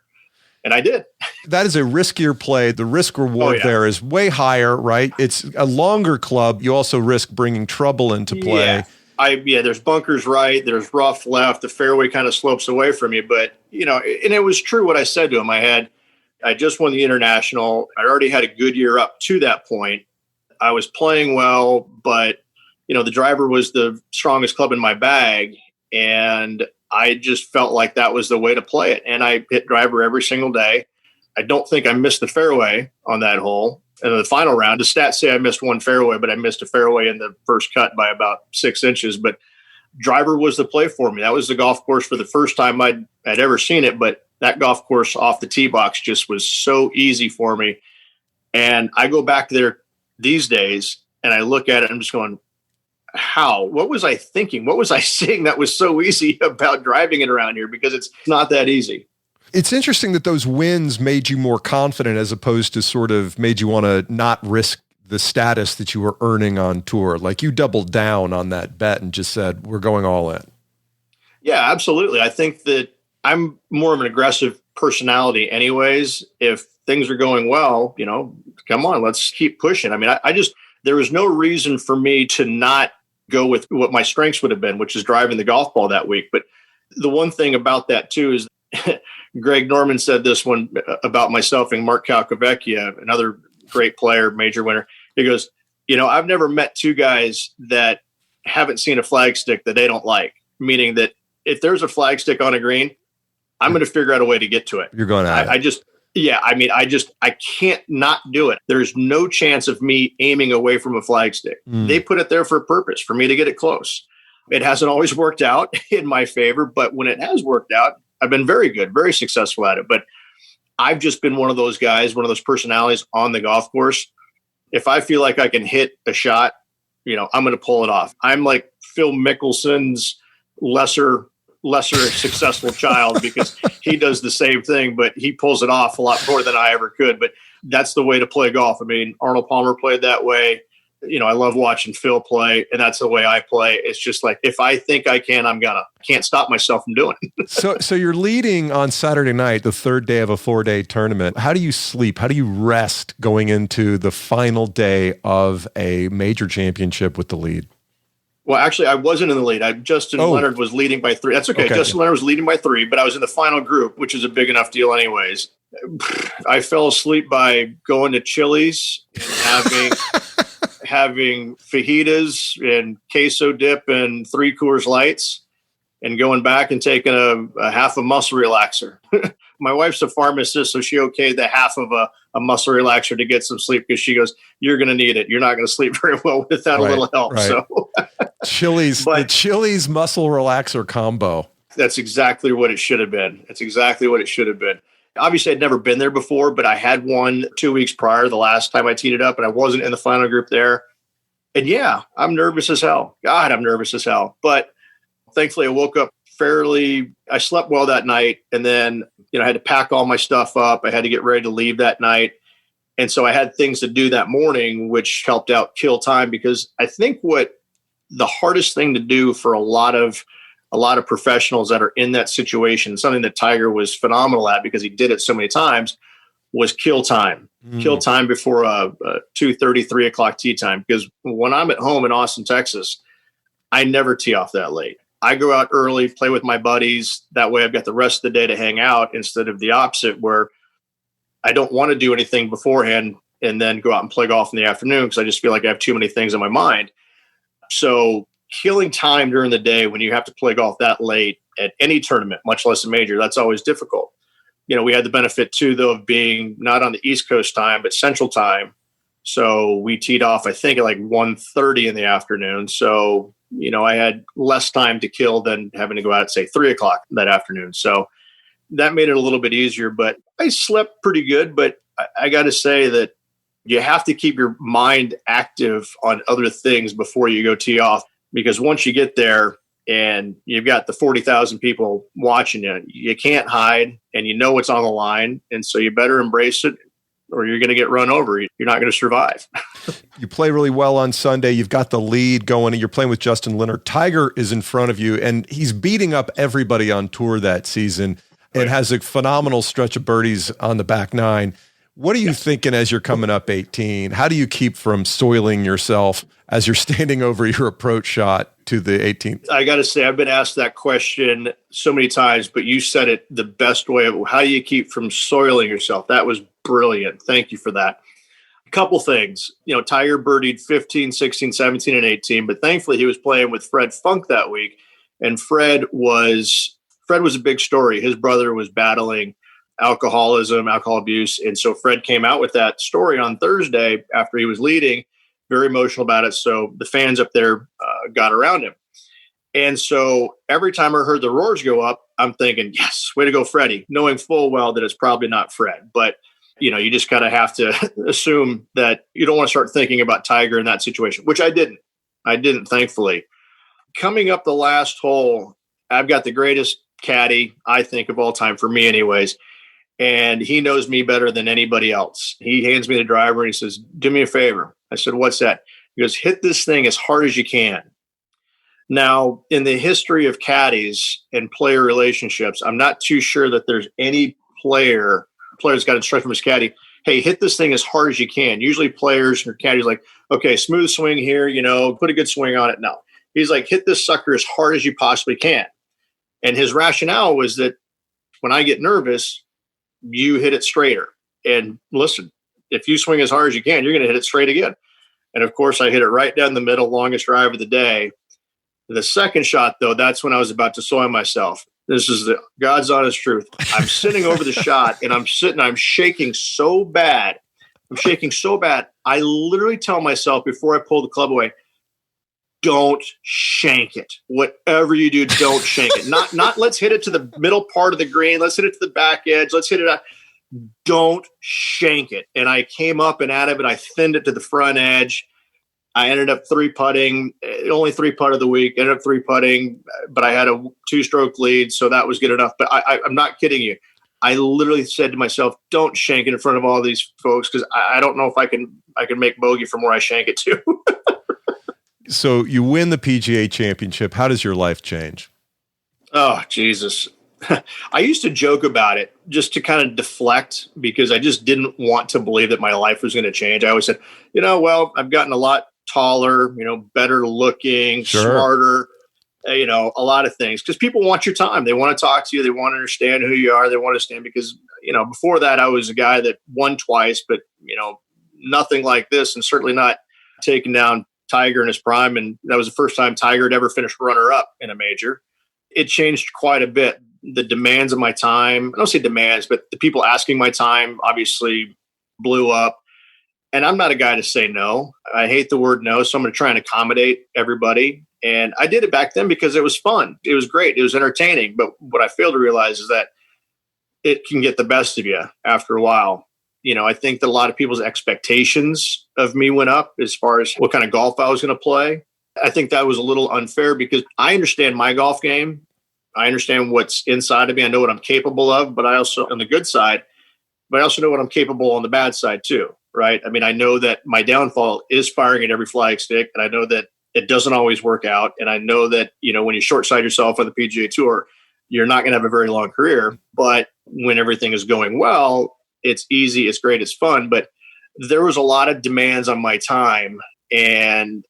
[SPEAKER 1] And I did.
[SPEAKER 2] That is a riskier play. The risk reward there is way higher, right? It's a longer club. You also risk bringing trouble into play.
[SPEAKER 1] There's bunkers right. There's rough left. The fairway kind of slopes away from you. But, and it was true what I said to him. I just won the International. I already had a good year up to that point. I was playing well, but, the driver was the strongest club in my bag. And I just felt like that was the way to play it. And I hit driver every single day. I don't think I missed the fairway on that hole. And in the final round, the stats say I missed one fairway, but I missed a fairway in the first cut by about 6 inches. But driver was the play for me. That was the golf course for the first time I'd ever seen it. But that golf course off the tee box just was so easy for me. And I go back there these days and I look at it and I'm just going, how? What was I thinking? What was I seeing that was so easy about driving it around here? Because it's not that easy.
[SPEAKER 2] It's interesting that those wins made you more confident as opposed to sort of made you want to not risk the status that you were earning on tour. Like you doubled down on that bet and just said, we're going all in. Yeah,
[SPEAKER 1] absolutely. I think that I'm more of an aggressive personality anyways. If things are going well, come on, let's keep pushing. I mean, there was no reason for me to not go with what my strengths would have been, which is driving the golf ball that week. But the one thing about that too is Greg Norman said this one about myself and Mark Calcavecchia, another great player, major winner. He goes, I've never met two guys that haven't seen a flag stick that they don't like, meaning that if there's a flag stick on a green, I'm going to figure out a way to get to it.
[SPEAKER 2] You're going at it.
[SPEAKER 1] I can't not do it. There's no chance of me aiming away from a flag stick. They put it there for a purpose, for me to get it close. It hasn't always worked out in my favor, but when it has worked out, I've been very good, very successful at it. But I've just been one of those guys, one of those personalities on the golf course. If I feel like I can hit a shot, I'm going to pull it off. I'm like Phil Mickelson's lesser successful child because he does the same thing, but he pulls it off a lot more than I ever could. But that's the way to play golf. I mean, Arnold Palmer played that way. I love watching Phil play, and that's the way I play. It's just like, if I think I can, can't stop myself from doing it.
[SPEAKER 2] So you're leading on Saturday night, the third day of a 4-day tournament. How do you sleep? How do you rest going into the final day of a major championship with the lead?
[SPEAKER 1] Well, actually, I wasn't in the lead. Justin Leonard was leading by 3. That's okay. Justin Leonard was leading by 3, but I was in the final group, which is a big enough deal anyways. I fell asleep by going to Chili's and having fajitas and queso dip and 3 Coors Lights and going back and taking a half a muscle relaxer. My wife's a pharmacist, so she okayed the half of a muscle relaxer to get some sleep because she goes, you're going to need it. You're not going to sleep very well without a little help. Right. So
[SPEAKER 2] the Chili's muscle relaxer combo.
[SPEAKER 1] That's exactly what it should have been. Obviously, I'd never been there before, but I had one 2 weeks prior, the last time I teed it up, and I wasn't in the final group there. And yeah, I'm nervous as hell. God, I'm nervous as hell. But thankfully, I woke up I slept well that night. And then, I had to pack all my stuff up. I had to get ready to leave that night. And so I had things to do that morning, which helped out kill time, because I think what the hardest thing to do for a lot of professionals that are in that situation, something that Tiger was phenomenal at because he did it so many times, was kill time. Kill time before a 2:30, 3 o'clock tee time. Because when I'm at home in Austin, Texas, I never tee off that late. I go out early, play with my buddies. That way I've got the rest of the day to hang out instead of the opposite where I don't want to do anything beforehand and then go out and play golf in the afternoon because I just feel like I have too many things in my mind. So killing time during the day when you have to play golf that late at any tournament, much less a major, that's always difficult. We had the benefit too, though, of being not on the East Coast time, but Central time. So we teed off, I think, at like 1:30 in the afternoon. So, I had less time to kill than having to go out at, say, 3 o'clock that afternoon. So that made it a little bit easier, but I slept pretty good. But I got to say that you have to keep your mind active on other things before you go tee off, because once you get there and you've got the 40,000 people watching you, you can't hide and you know what's on the line. And so you better embrace it or you're going to get run over. You're not going to survive.
[SPEAKER 2] You play really well on Sunday. You've got the lead going and you're playing with Justin Leonard. Tiger is in front of you and he's beating up everybody on tour that season. and has a phenomenal stretch of birdies on the back nine. What are you thinking as you're coming up 18? How do you keep from soiling yourself as you're standing over your approach shot to the 18th?
[SPEAKER 1] I got to say, I've been asked that question so many times, but you said it the best way. How do you keep from soiling yourself? That was brilliant. Thank you for that. A couple things. Tiger birdied 15, 16, 17, and 18, but thankfully he was playing with Fred Funk that week. And Fred was a big story. His brother was battling alcoholism, alcohol abuse. And so Fred came out with that story on Thursday after he was leading, very emotional about it. So the fans up there got around him. And so every time I heard the roars go up, I'm thinking, yes, way to go, Freddie, knowing full well that it's probably not Fred. But, you just kind of have to assume that you don't want to start thinking about Tiger in that situation, which I didn't. Thankfully. Coming up the last hole, I've got the greatest caddy, I think, of all time, for me anyways. And he knows me better than anybody else. He hands me the driver and he says, do me a favor. I said, what's that? He goes, hit this thing as hard as you can. Now, in the history of caddies and player relationships, I'm not too sure that there's any player's got instruction from his caddy, hey, hit this thing as hard as you can. Usually players or caddies like, okay, smooth swing here, put a good swing on it. No. He's like, hit this sucker as hard as you possibly can. And his rationale was that when I get nervous, you hit it straighter. And listen, if you swing as hard as you can, you're going to hit it straight again. And of course, I hit it right down the middle, longest drive of the day. The second shot, though, that's when I was about to soil myself. This is the God's honest truth. I'm sitting over the shot and I'm shaking so bad. I literally tell myself before I pull the club away, don't shank it. Whatever you do, don't shank it. Not let's hit it to the middle part of the green. Let's hit it to the back edge. Let's hit it out. Don't shank it. And I came up and out of it. I thinned it to the front edge. I ended up three putting, only three putt of the week, ended up three putting, but I had a 2-stroke lead. So that was good enough. But I'm not kidding you. I literally said to myself, don't shank it in front of all these folks. Cause I don't know if I can make bogey from where I shank it to.
[SPEAKER 2] So you win the PGA championship. How does your life change?
[SPEAKER 1] Oh, Jesus. I used to joke about it just to kind of deflect because I just didn't want to believe that my life was going to change. I always said, well, I've gotten a lot taller, better looking, smarter, a lot of things because people want your time. They want to talk to you. They want to understand who you are. They want to understand because, before that I was a guy that won twice, but, nothing like this and certainly not taking down Tiger in his prime. And that was the first time Tiger had ever finished runner-up in a major. It changed quite a bit. The demands of my time, I don't say demands, but the people asking my time obviously blew up. And I'm not a guy to say no. I hate the word no. So I'm going to try and accommodate everybody. And I did it back then because it was fun. It was great. It was entertaining. But what I failed to realize is that it can get the best of you after a while. I think that a lot of people's expectations of me went up as far as what kind of golf I was going to play. I think that was a little unfair because I understand my golf game. I understand what's inside of me. I know what I'm capable of, but I also, on the good side, but I also know what I'm capable on the bad side too, right? I mean, I know that my downfall is firing at every flag stick, and I know that it doesn't always work out. And I know that, when you short side yourself on the PGA Tour, you're not going to have a very long career. But when everything is going well, it's easy, it's great, it's fun. But there was a lot of demands on my time, and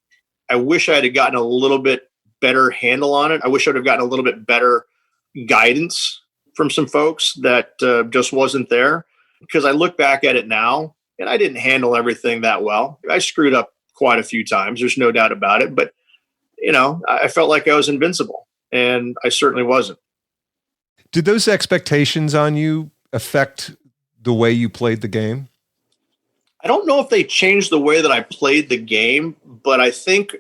[SPEAKER 1] I wish I had gotten a little bit better handle on it. I wish I would have gotten a little bit better guidance from some folks that just wasn't there. Because I look back at it now, and I didn't handle everything that well. I screwed up quite a few times. There's no doubt about it. But, I felt like I was invincible, and I certainly wasn't.
[SPEAKER 2] Did those expectations on you affect the way you played the game?
[SPEAKER 1] I don't know if they changed the way that I played the game, but I think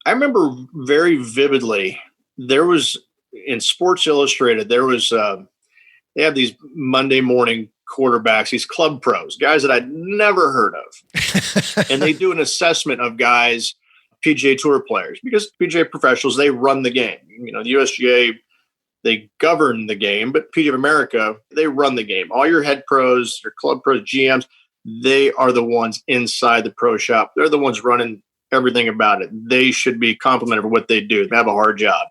[SPEAKER 1] I remember very vividly, there was in Sports Illustrated, there was, they have these Monday morning quarterbacks, these club pros, guys that I'd never heard of. And they do an assessment of guys, PGA Tour players, because PGA professionals, they run the game. The USGA, they govern the game, but PGA of America, they run the game. All your head pros, your club pros, GMs, they are the ones inside the pro shop. They're the ones running everything about it. They should be complimented for what they do. They have a hard job.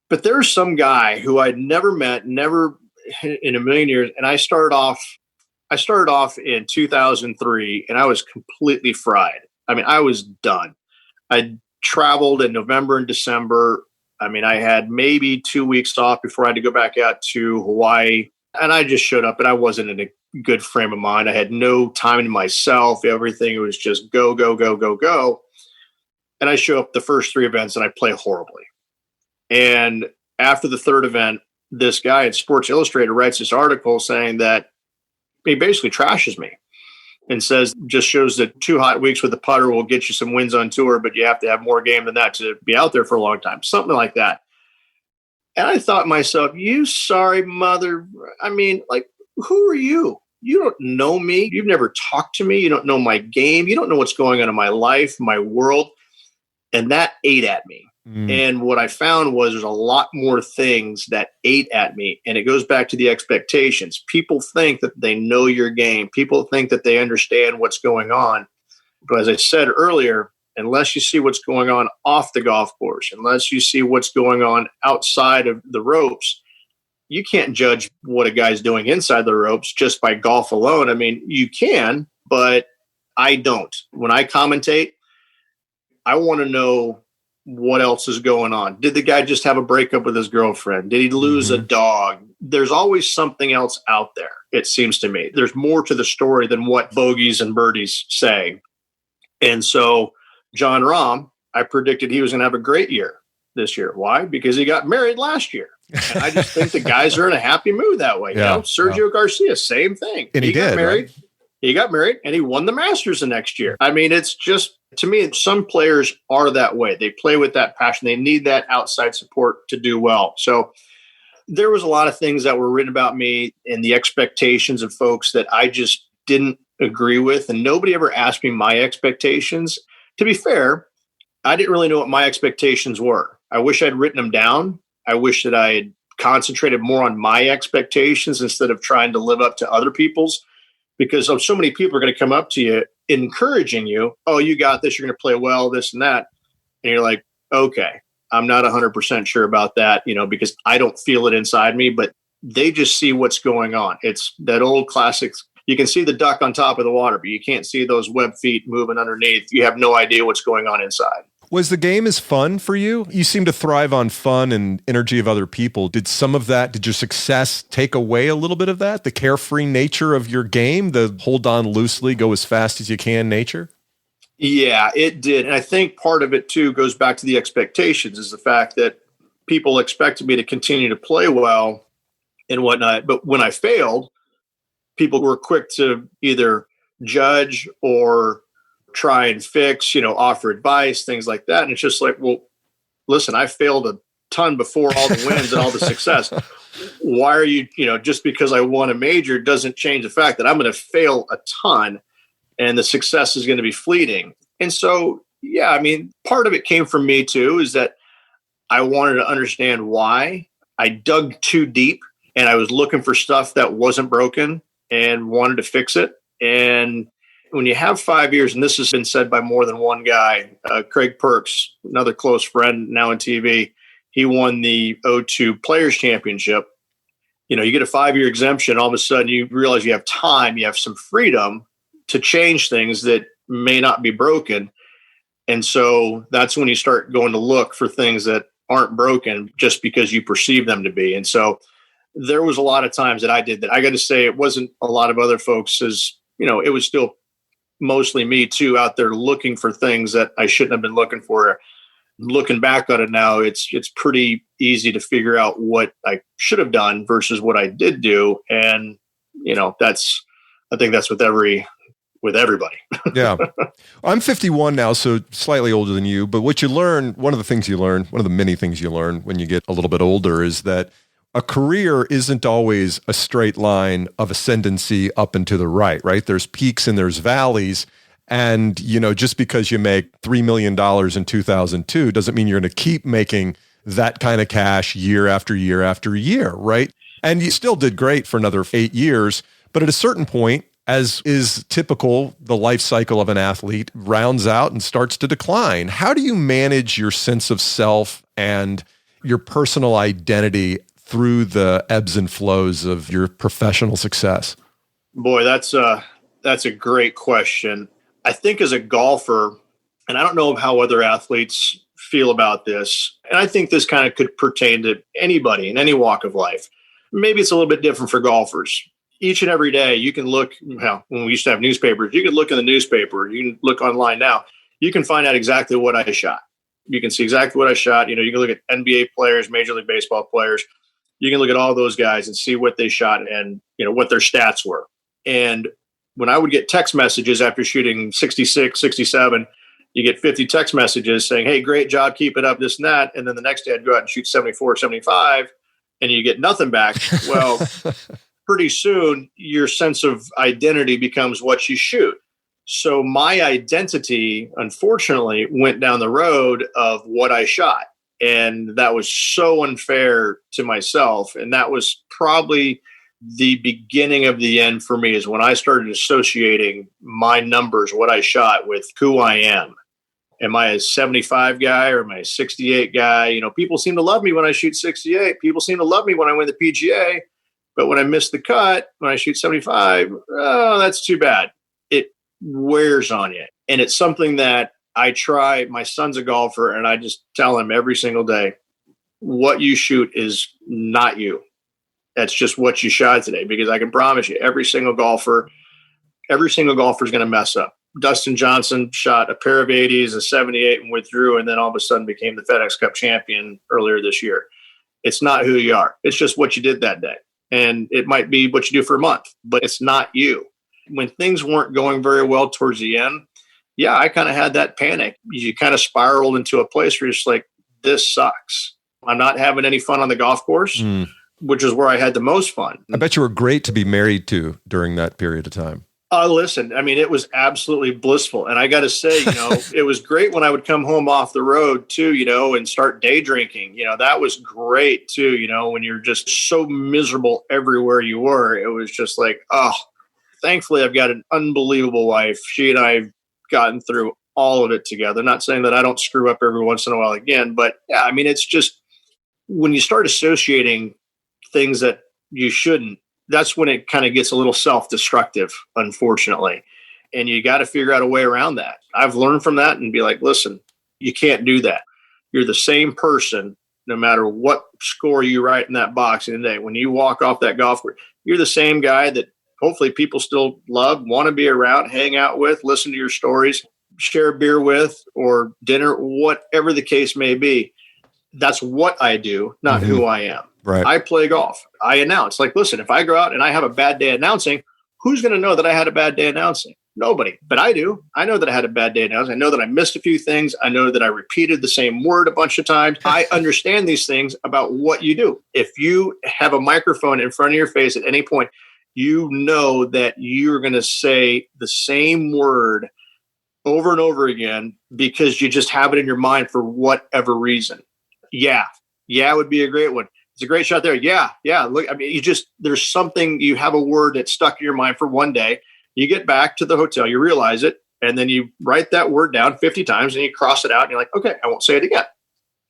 [SPEAKER 1] But there's some guy who I'd never met, never in a million years. And I started off in 2003 and I was completely fried. I mean, I was done. I traveled in November and December. I mean, I had maybe 2 weeks off before I had to go back out to Hawaii. And I just showed up and I wasn't in a good frame of mind. I had no time to myself. Everything was just go, go, go, go, go. And I show up the first 3 events and I play horribly. And after the third event, this guy at Sports Illustrated writes this article saying that he basically trashes me and says, just shows that 2 hot weeks with the putter will get you some wins on tour, but you have to have more game than that to be out there for a long time. Something like that. And I thought to myself, you sorry mother. I mean, like, who are you? You don't know me. You've never talked to me. You don't know my game. You don't know what's going on in my life, my world. And that ate at me. And what I found was there's a lot more things that ate at me. And it goes back to the expectations. People think that they know your game. People think that they understand what's going on. But as I said earlier, unless you see what's going on off the golf course, unless you see what's going on outside of the ropes, you can't judge what a guy's doing inside the ropes just by golf alone. I mean, you can, but I don't. When I commentate, I want to know what else is going on. Did the guy just have a breakup with his girlfriend? Did he lose a dog? There's always something else out there, it seems to me. There's more to the story than what bogeys and birdies say. And so John Rahm, I predicted he was going to have a great year this year. Why? Because he got married last year. And I just think the guys are in a happy mood that way.
[SPEAKER 2] Yeah,
[SPEAKER 1] you know, Sergio Garcia, same thing.
[SPEAKER 2] And he
[SPEAKER 1] got
[SPEAKER 2] did,
[SPEAKER 1] married.
[SPEAKER 2] right?
[SPEAKER 1] He got married and he won the Masters the next year. I mean, it's just, to me, some players are that way. They play with that passion. They need that outside support to do well. So there was a lot of things that were written about me and the expectations of folks that I just didn't agree with. And nobody ever asked me my expectations. To be fair, I didn't really know what my expectations were. I wish I'd written them down. I wish that I had concentrated more on my expectations instead of trying to live up to other people's. Because so many people are going to come up to you encouraging you. Oh, you got this. You're going to play well, this and that. And you're like, okay, I'm not 100% sure about that, you know, because I don't feel it inside me, but they just see what's going on. It's that old classic. You can see the duck on top of the water, but you can't see those web feet moving underneath. You have no idea what's going on inside.
[SPEAKER 2] Was the game as fun for you? You seem to thrive on fun and energy of other people. Did some of that, did your success take away a little bit of that? The carefree nature of your game, the hold on loosely, go as fast as you can nature?
[SPEAKER 1] Yeah, it did. And I think part of it too goes back to the expectations, is the fact that people expected me to continue to play well and whatnot. But when I failed, people were quick to either judge or try and fix, you know, offer advice, things like that. And it's just like, well, listen, I failed a ton before all the wins and all the success. Why are you, you know, just because I won a major doesn't change the fact that I'm going to fail a ton and the success is going to be fleeting. And so, yeah, I mean, part of it came from me too, is that I wanted to understand why. I dug too deep and I was looking for stuff that wasn't broken and wanted to fix it. And when you have 5 years, and this has been said by more than one guy, Craig Perks, another close friend now on TV, he won the O2 Players Championship. You know, you get a 5-year exemption, all of a sudden you realize you have time, you have some freedom to change things that may not be broken. And so that's when you start going to look for things that aren't broken just because you perceive them to be. And so there was a lot of times that I did that. I got to say, it wasn't a lot of other folks, as you know, it was still mostly me too, out there looking for things that I shouldn't have been looking for. Looking back on it now, it's pretty easy to figure out what I should have done versus what I did do. And, you know, I think that's with everybody.
[SPEAKER 2] Yeah. I'm 51 now, so slightly older than you, but what you learn, one of the many things you learn when you get a little bit older is that a career isn't always a straight line of ascendancy up and to the right? There's peaks and there's valleys. And, you know, just because you make $3 million in 2002 doesn't mean you're going to keep making that kind of cash year after year after year, right? And you still did great for another 8 years. But at a certain point, as is typical, the life cycle of an athlete rounds out and starts to decline. How do you manage your sense of self and your personal identity through the ebbs and flows of your professional success?
[SPEAKER 1] Boy, that's a great question. I think as a golfer, and I don't know how other athletes feel about this, and I think this kind of could pertain to anybody in any walk of life. Maybe it's a little bit different for golfers. Each and every day, you can look, when we used to have newspapers, you could look in the newspaper, you can look online now, you can find out exactly what I shot. You can see exactly what I shot. You can look at NBA players, Major League Baseball players. You can look at all those guys and see what they shot and, what their stats were. And when I would get text messages after shooting 66, 67, you get 50 text messages saying, hey, great job, keep it up, this and that. And then the next day I'd go out and shoot 74, 75, and you get nothing back. Well, pretty soon your sense of identity becomes what you shoot. So my identity, unfortunately, went down the road of what I shot. And that was so unfair to myself. And that was probably the beginning of the end for me, is when I started associating my numbers, what I shot, with who I am. Am I a 75 guy or am I a 68 guy? People seem to love me when I shoot 68. People seem to love me when I win the PGA. But when I miss the cut, when I shoot 75, oh, that's too bad. It wears on you. And it's something that I try. My son's a golfer, and I just tell him every single day, what you shoot is not you. That's just what you shot today, because I can promise you every single golfer is going to mess up. Dustin Johnson shot a pair of 80s, a 78, and withdrew, and then all of a sudden became the FedEx Cup champion earlier this year. It's not who you are. It's just what you did that day. And it might be what you do for a month, but it's not you. When things weren't going very well towards the end, yeah, I kind of had that panic. You kind of spiraled into a place where you're just like, this sucks. I'm not having any fun on the golf course, which is where I had the most fun.
[SPEAKER 2] I bet you were great to be married to during that period of time.
[SPEAKER 1] Listen, it was absolutely blissful. And I got to say, it was great when I would come home off the road too, and start day drinking. That was great too, when you're just so miserable everywhere you were. It was just like, oh, thankfully I've got an unbelievable wife. She and I have gotten through all of it together. Not saying that I don't screw up every once in a while again, but yeah, it's just when you start associating things that you shouldn't, that's when it kind of gets a little self-destructive, unfortunately. And you got to figure out a way around that. I've learned from that and be like, listen, you can't do that. You're the same person, no matter what score you write in that box in the day. When you walk off that golf course, you're the same guy that hopefully people still love, want to be around, hang out with, listen to your stories, share a beer with, or dinner, whatever the case may be. That's what I do, not who I am.
[SPEAKER 2] Right.
[SPEAKER 1] I play golf. I announce. Like, listen, if I go out and I have a bad day announcing, who's going to know that I had a bad day announcing? Nobody. But I do. I know that I had a bad day announcing. I know that I missed a few things. I know that I repeated the same word a bunch of times. I understand these things about what you do. If you have a microphone in front of your face at any point, you know that you're going to say the same word over and over again because you just have it in your mind for whatever reason. Yeah would be a great one. It's a great shot there. Yeah. Look, there's something, you have a word that's stuck in your mind for one day. You get back to the hotel, you realize it, and then you write that word down 50 times and you cross it out and you're like, okay, I won't say it again.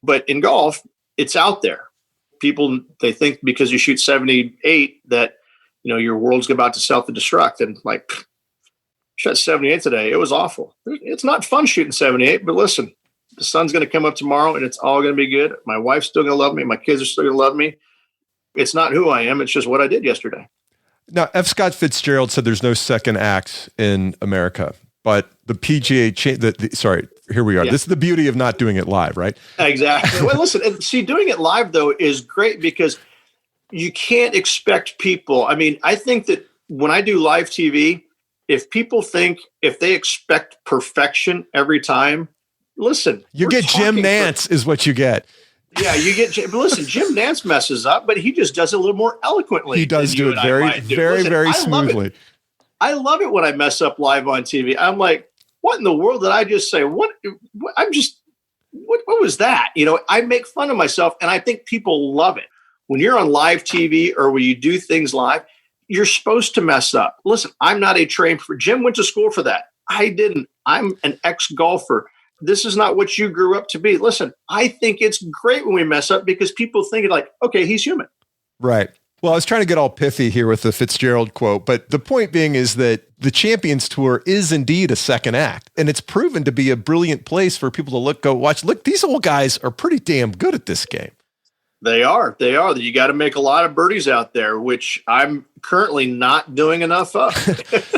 [SPEAKER 1] But in golf, it's out there. People, they think because you shoot 78 that, your world's about to self-destruct, and like, shot 78 today. It was awful. It's not fun shooting 78, but listen, the sun's going to come up tomorrow and it's all going to be good. My wife's still going to love me. My kids are still going to love me. It's not who I am. It's just what I did yesterday.
[SPEAKER 2] Now, F. Scott Fitzgerald said there's no second act in America, but the PGA, sorry, here we are. Yeah. This is the beauty of not doing it live, right?
[SPEAKER 1] Exactly. Well, listen, and see, doing it live, though, is great because you can't expect people. I think that when I do live TV, if they expect perfection every time, listen.
[SPEAKER 2] You get Jim Nantz is what you get.
[SPEAKER 1] Yeah, you get. But listen, Jim Nantz messes up, but he just does it a little more eloquently.
[SPEAKER 2] He does do it very, very smoothly.
[SPEAKER 1] I love it when I mess up live on TV. I'm like, what in the world did I just say? What was that? I make fun of myself, and I think people love it. When you're on live TV or when you do things live, you're supposed to mess up. Listen, I'm not a trained. Jim went to school for that. I didn't. I'm an ex-golfer. this is not what you grew up to be. Listen, I think it's great when we mess up because people think like, okay, he's human.
[SPEAKER 2] Right. Well, I was trying to get all pithy here with the Fitzgerald quote, but the point being is that the Champions Tour is indeed a second act, and it's proven to be a brilliant place for people to go watch. Look, these old guys are pretty damn good at this game.
[SPEAKER 1] They are. You got to make a lot of birdies out there, which I'm currently not doing enough of.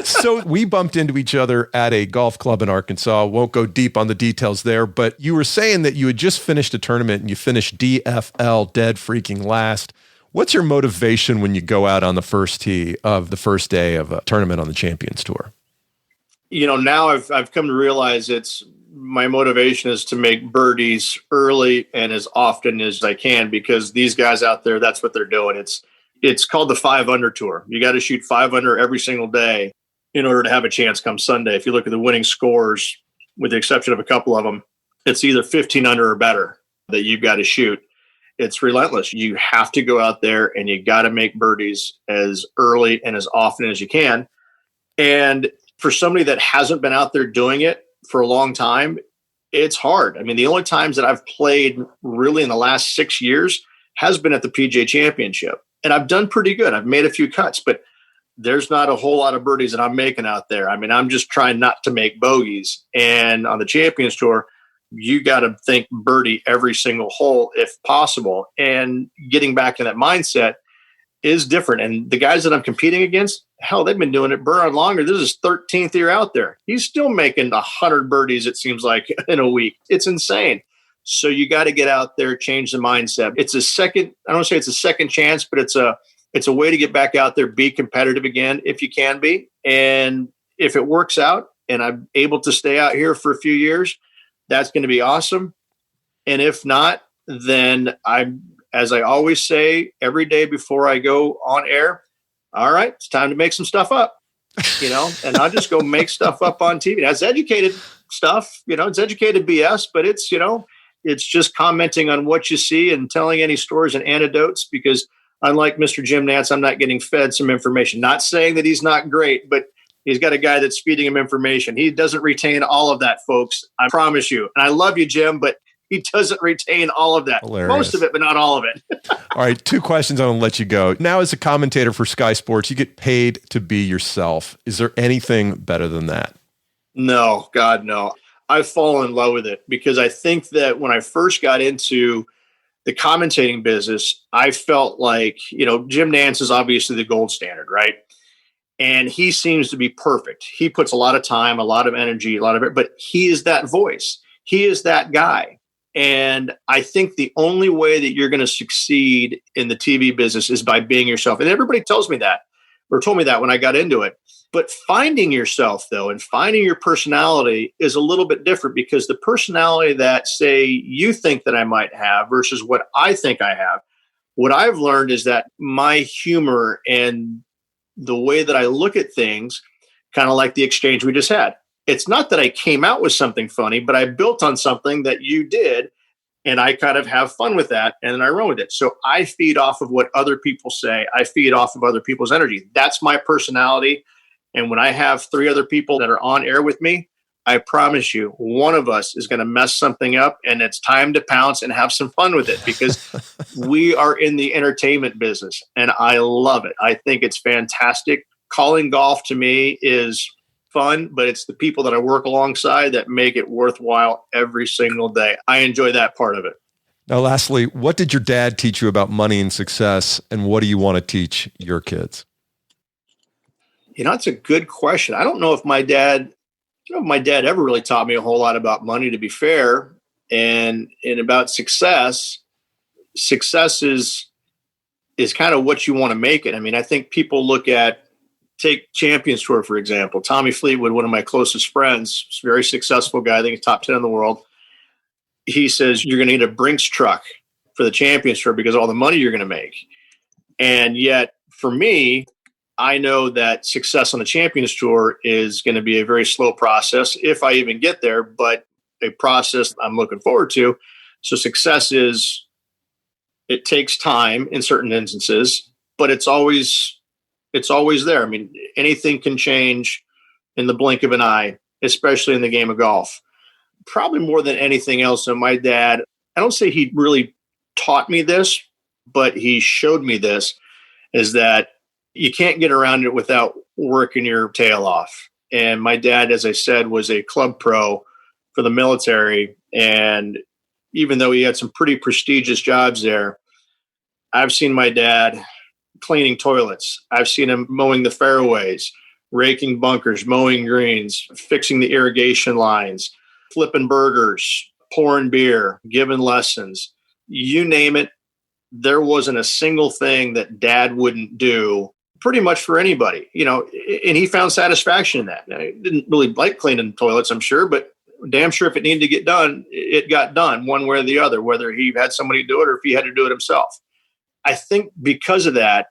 [SPEAKER 2] So we bumped into each other at a golf club in Arkansas. Won't go deep on the details there, but you were saying that you had just finished a tournament and you finished DFL, dead freaking last. What's your motivation when you go out on the first tee of the first day of a tournament on the Champions Tour?
[SPEAKER 1] Now I've come to realize my motivation is to make birdies early and as often as I can, because these guys out there, that's what they're doing. It's called the 5 under tour. You got to shoot 5 under every single day in order to have a chance come Sunday. If you look at the winning scores, with the exception of a couple of them, it's either 15 under or better that you've got to shoot. It's relentless. You have to go out there and you got to make birdies as early and as often as you can. And for somebody that hasn't been out there doing it for a long time, it's hard. I mean, the only times that I've played really in the last 6 years has been at the PGA Championship. And I've done pretty good. I've made a few cuts, but there's not a whole lot of birdies that I'm making out there. I mean, I'm just trying not to make bogeys. And on the Champions Tour, you got to think birdie every single hole if possible. And getting back in that mindset is different. And the guys that I'm competing against, hell, they've been doing it. Burr Ollinger, this is his 13th year out there. He's still making 100 birdies, it seems like, in a week. It's insane. So you got to get out there, change the mindset. It's a second, I don't say it's a second chance, but it's a way to get back out there, be competitive again if you can be. And if it works out and I'm able to stay out here for a few years, that's going to be awesome. And if not, then as I always say every day before I go on air, all right, it's time to make some stuff up, and I'll just go make stuff up on TV. That's educated stuff, it's educated BS, but it's just commenting on what you see and telling any stories and anecdotes, because unlike Mr. Jim Nantz, I'm not getting fed some information. Not saying that he's not great, but he's got a guy that's feeding him information. He doesn't retain all of that, folks. I promise you. And I love you, Jim, but he doesn't retain all of that.
[SPEAKER 2] Hilarious.
[SPEAKER 1] Most of it, but not all of it.
[SPEAKER 2] All right, 2 questions. I'm going to let you go. Now, as a commentator for Sky Sports, you get paid to be yourself. Is there anything better than that?
[SPEAKER 1] No, God, no. I've fallen in love with it because I think that when I first got into the commentating business, I felt like, Jim Nantz is obviously the gold standard, right? And he seems to be perfect. He puts a lot of time, a lot of energy, a lot of it, but he is that voice. He is that guy. And I think the only way that you're going to succeed in the TV business is by being yourself. And everybody tells me that, or told me that when I got into it. But finding yourself, though, and finding your personality is a little bit different, because the personality that, say, you think that I might have versus what I think I have, what I've learned is that my humor and the way that I look at things, kind of like the exchange we just had. It's not that I came out with something funny, but I built on something that you did, and I kind of have fun with that, and then I run with it. So I feed off of what other people say. I feed off of other people's energy. That's my personality. And when I have 3 other people that are on air with me, I promise you, one of us is going to mess something up, and it's time to pounce and have some fun with it, because we are in the entertainment business, and I love it. I think it's fantastic. Calling golf to me is fun, but it's the people that I work alongside that make it worthwhile every single day. I enjoy that part of it.
[SPEAKER 2] Now, lastly, what did your dad teach you about money and success, and what do you want to teach your kids?
[SPEAKER 1] It's a good question. I don't know if my dad ever really taught me a whole lot about money, to be fair, and about success. Success is kind of what you want to make it. I mean, I think people take Champions Tour, for example. Tommy Fleetwood, one of my closest friends, very successful guy, I think he's top 10 in the world. He says, you're going to need a Brinks truck for the Champions Tour because of all the money you're going to make. And yet, for me, I know that success on the Champions Tour is going to be a very slow process, if I even get there, but a process I'm looking forward to. So success it takes time in certain instances, but it's always there. I mean, anything can change in the blink of an eye, especially in the game of golf. probably more than anything else. So my dad, I don't say he really taught me this, but he showed me this, is that you can't get around it without working your tail off. And my dad, as I said, was a club pro for the military. And even though he had some pretty prestigious jobs there, I've seen my dad cleaning toilets. I've seen him mowing the fairways, raking bunkers, mowing greens, fixing the irrigation lines, flipping burgers, pouring beer, giving lessons. You name it, there wasn't a single thing that dad wouldn't do pretty much for anybody, and he found satisfaction in that. Now, he didn't really like cleaning toilets, I'm sure, but damn sure if it needed to get done, it got done one way or the other, whether he had somebody do it or if he had to do it himself. I think because of that,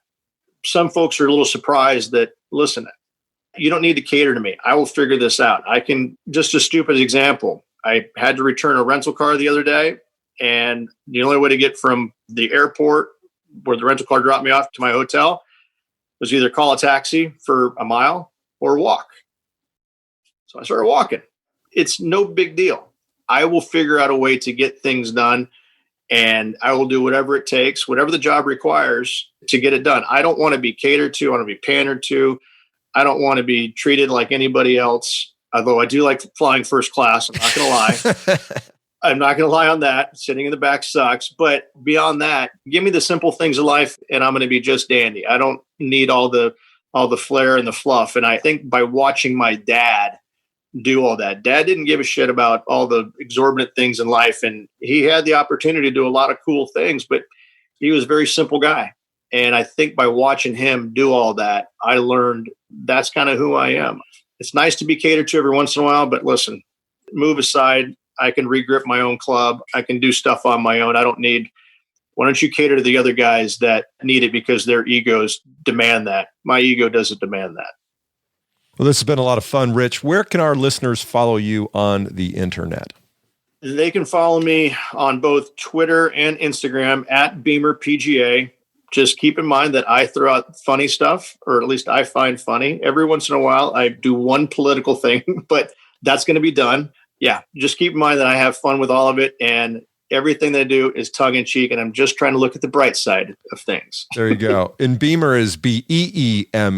[SPEAKER 1] some folks are a little surprised that, listen, you don't need to cater to me. I will figure this out. I can, just a stupid example. I had to return a rental car the other day, and the only way to get from the airport where the rental car dropped me off to my hotel was either call a taxi for a mile or walk. So I started walking. It's no big deal. I will figure out a way to get things done, and I will do whatever it takes, whatever the job requires to get it done. I don't want to be catered to. I want to be pandered to. I don't want to be treated like anybody else, although I do like flying first class. I'm not going to lie. I'm not going to lie on that. Sitting in the back sucks. But beyond that, give me the simple things of life and I'm going to be just dandy. I don't need all the flair and the fluff. And I think by watching my dad do all that, dad didn't give a shit about all the exorbitant things in life. And he had the opportunity to do a lot of cool things, but he was a very simple guy. And I think by watching him do all that, I learned that's kind of who I am. It's nice to be catered to every once in a while, but listen, move aside. I can regrip my own club. I can do stuff on my own. Why don't you cater to the other guys that need it because their egos demand that? My ego doesn't demand that.
[SPEAKER 2] Well, this has been a lot of fun, Rich. Where can our listeners follow you on the internet?
[SPEAKER 1] They can follow me on both Twitter and Instagram at Beamer PGA. Just keep in mind that I throw out funny stuff, or at least I find funny. Every once in a while, I do one political thing, but that's going to be done. Yeah, just keep in mind that I have fun with all of it, and everything that I do is tongue-in-cheek, and I'm just trying to look at the bright side of things.
[SPEAKER 2] There you go. And Beamer is Beemer.
[SPEAKER 1] Yeah,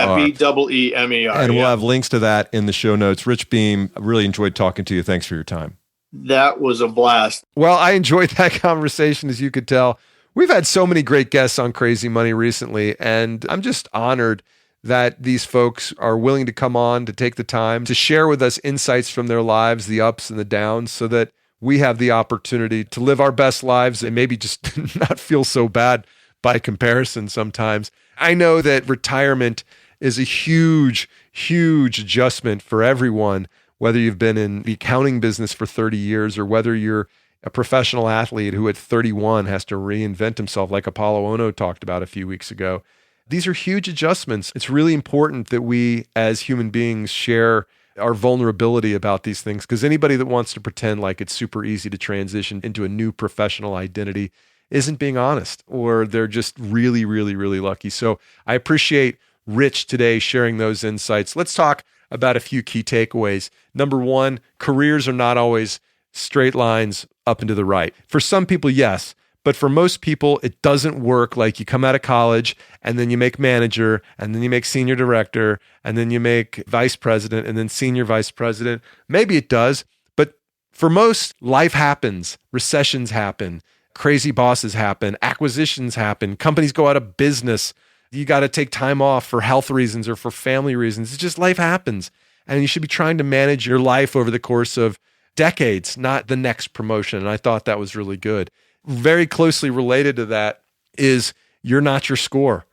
[SPEAKER 1] Beemer.
[SPEAKER 2] And we'll have links to that in the show notes. Rich Beem, I really enjoyed talking to you. Thanks for your time.
[SPEAKER 1] That was a blast.
[SPEAKER 2] Well, I enjoyed that conversation, as you could tell. We've had so many great guests on Crazy Money recently, and I'm just honored that these folks are willing to come on, to take the time to share with us insights from their lives, the ups and the downs, so that we have the opportunity to live our best lives and maybe just not feel so bad by comparison sometimes. I know that retirement is a huge, huge adjustment for everyone, whether you've been in the accounting business for 30 years or whether you're a professional athlete who at 31 has to reinvent himself like Apollo Ono talked about a few weeks ago. These are huge adjustments. It's really important that we as human beings share our vulnerability about these things, because anybody that wants to pretend like it's super easy to transition into a new professional identity isn't being honest, or they're just really, really, really lucky. So I appreciate Rich today sharing those insights. Let's talk about a few key takeaways. Number one, careers are not always straight lines up and to the right. For some people, yes. But for most people, it doesn't work like you come out of college and then you make manager and then you make senior director and then you make vice president and then senior vice president. Maybe it does, but for most, life happens. Recessions happen. Crazy bosses happen. Acquisitions happen. Companies go out of business. You got to take time off for health reasons or for family reasons. It's just life happens. And you should be trying to manage your life over the course of decades, not the next promotion. And I thought that was really good. Very closely related to that is you're not your score.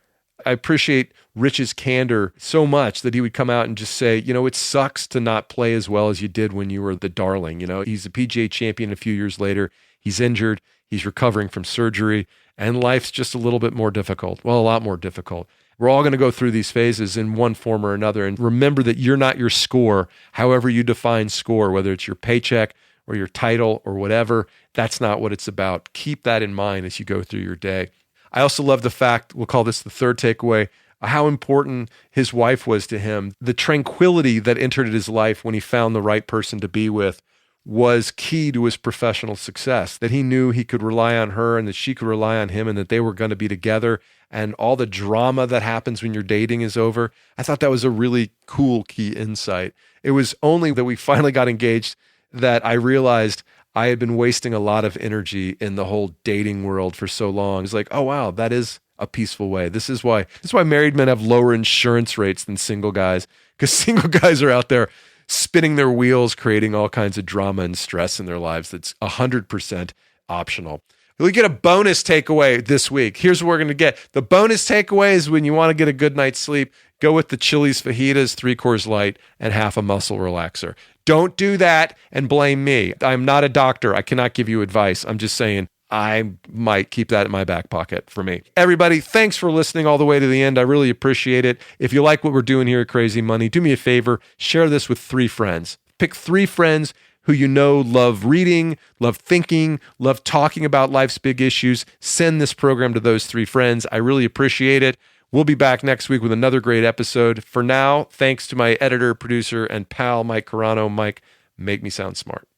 [SPEAKER 2] I appreciate Rich's candor so much that he would come out and just say, it sucks to not play as well as you did when you were the darling. He's a PGA champion a few years later. He's injured. He's recovering from surgery, and life's just a little bit more difficult. Well, a lot more difficult. We're all going to go through these phases in one form or another. And remember that you're not your score, however you define score, whether it's your paycheck or your title or whatever. That's not what it's about. Keep that in mind as you go through your day. I also love the fact, we'll call this the third takeaway, how important his wife was to him. The tranquility that entered his life when he found the right person to be with was key to his professional success, that he knew he could rely on her and that she could rely on him and that they were going to be together, and all the drama that happens when your dating is over. I thought that was a really cool key insight. It was only that we finally got engaged that I realized I had been wasting a lot of energy in the whole dating world for so long. It's like, oh wow, that is a peaceful way. This is why married men have lower insurance rates than single guys, because single guys are out there spinning their wheels, creating all kinds of drama and stress in their lives that's 100% optional. We get a bonus takeaway this week. Here's what we're going to get. The bonus takeaway is when you want to get a good night's sleep, go with the Chili's fajitas, 3 Coors Light, and half a muscle relaxer. Don't do that and blame me. I'm not a doctor. I cannot give you advice. I'm just saying I might keep that in my back pocket for me. Everybody, thanks for listening all the way to the end. I really appreciate it. If you like what we're doing here at Crazy Money, do me a favor, share this with 3 friends. Pick 3 friends who you know love reading, love thinking, love talking about life's big issues. Send this program to those 3 friends. I really appreciate it. We'll be back next week with another great episode. For now, thanks to my editor, producer, and pal, Mike Carano. Mike, make me sound smart.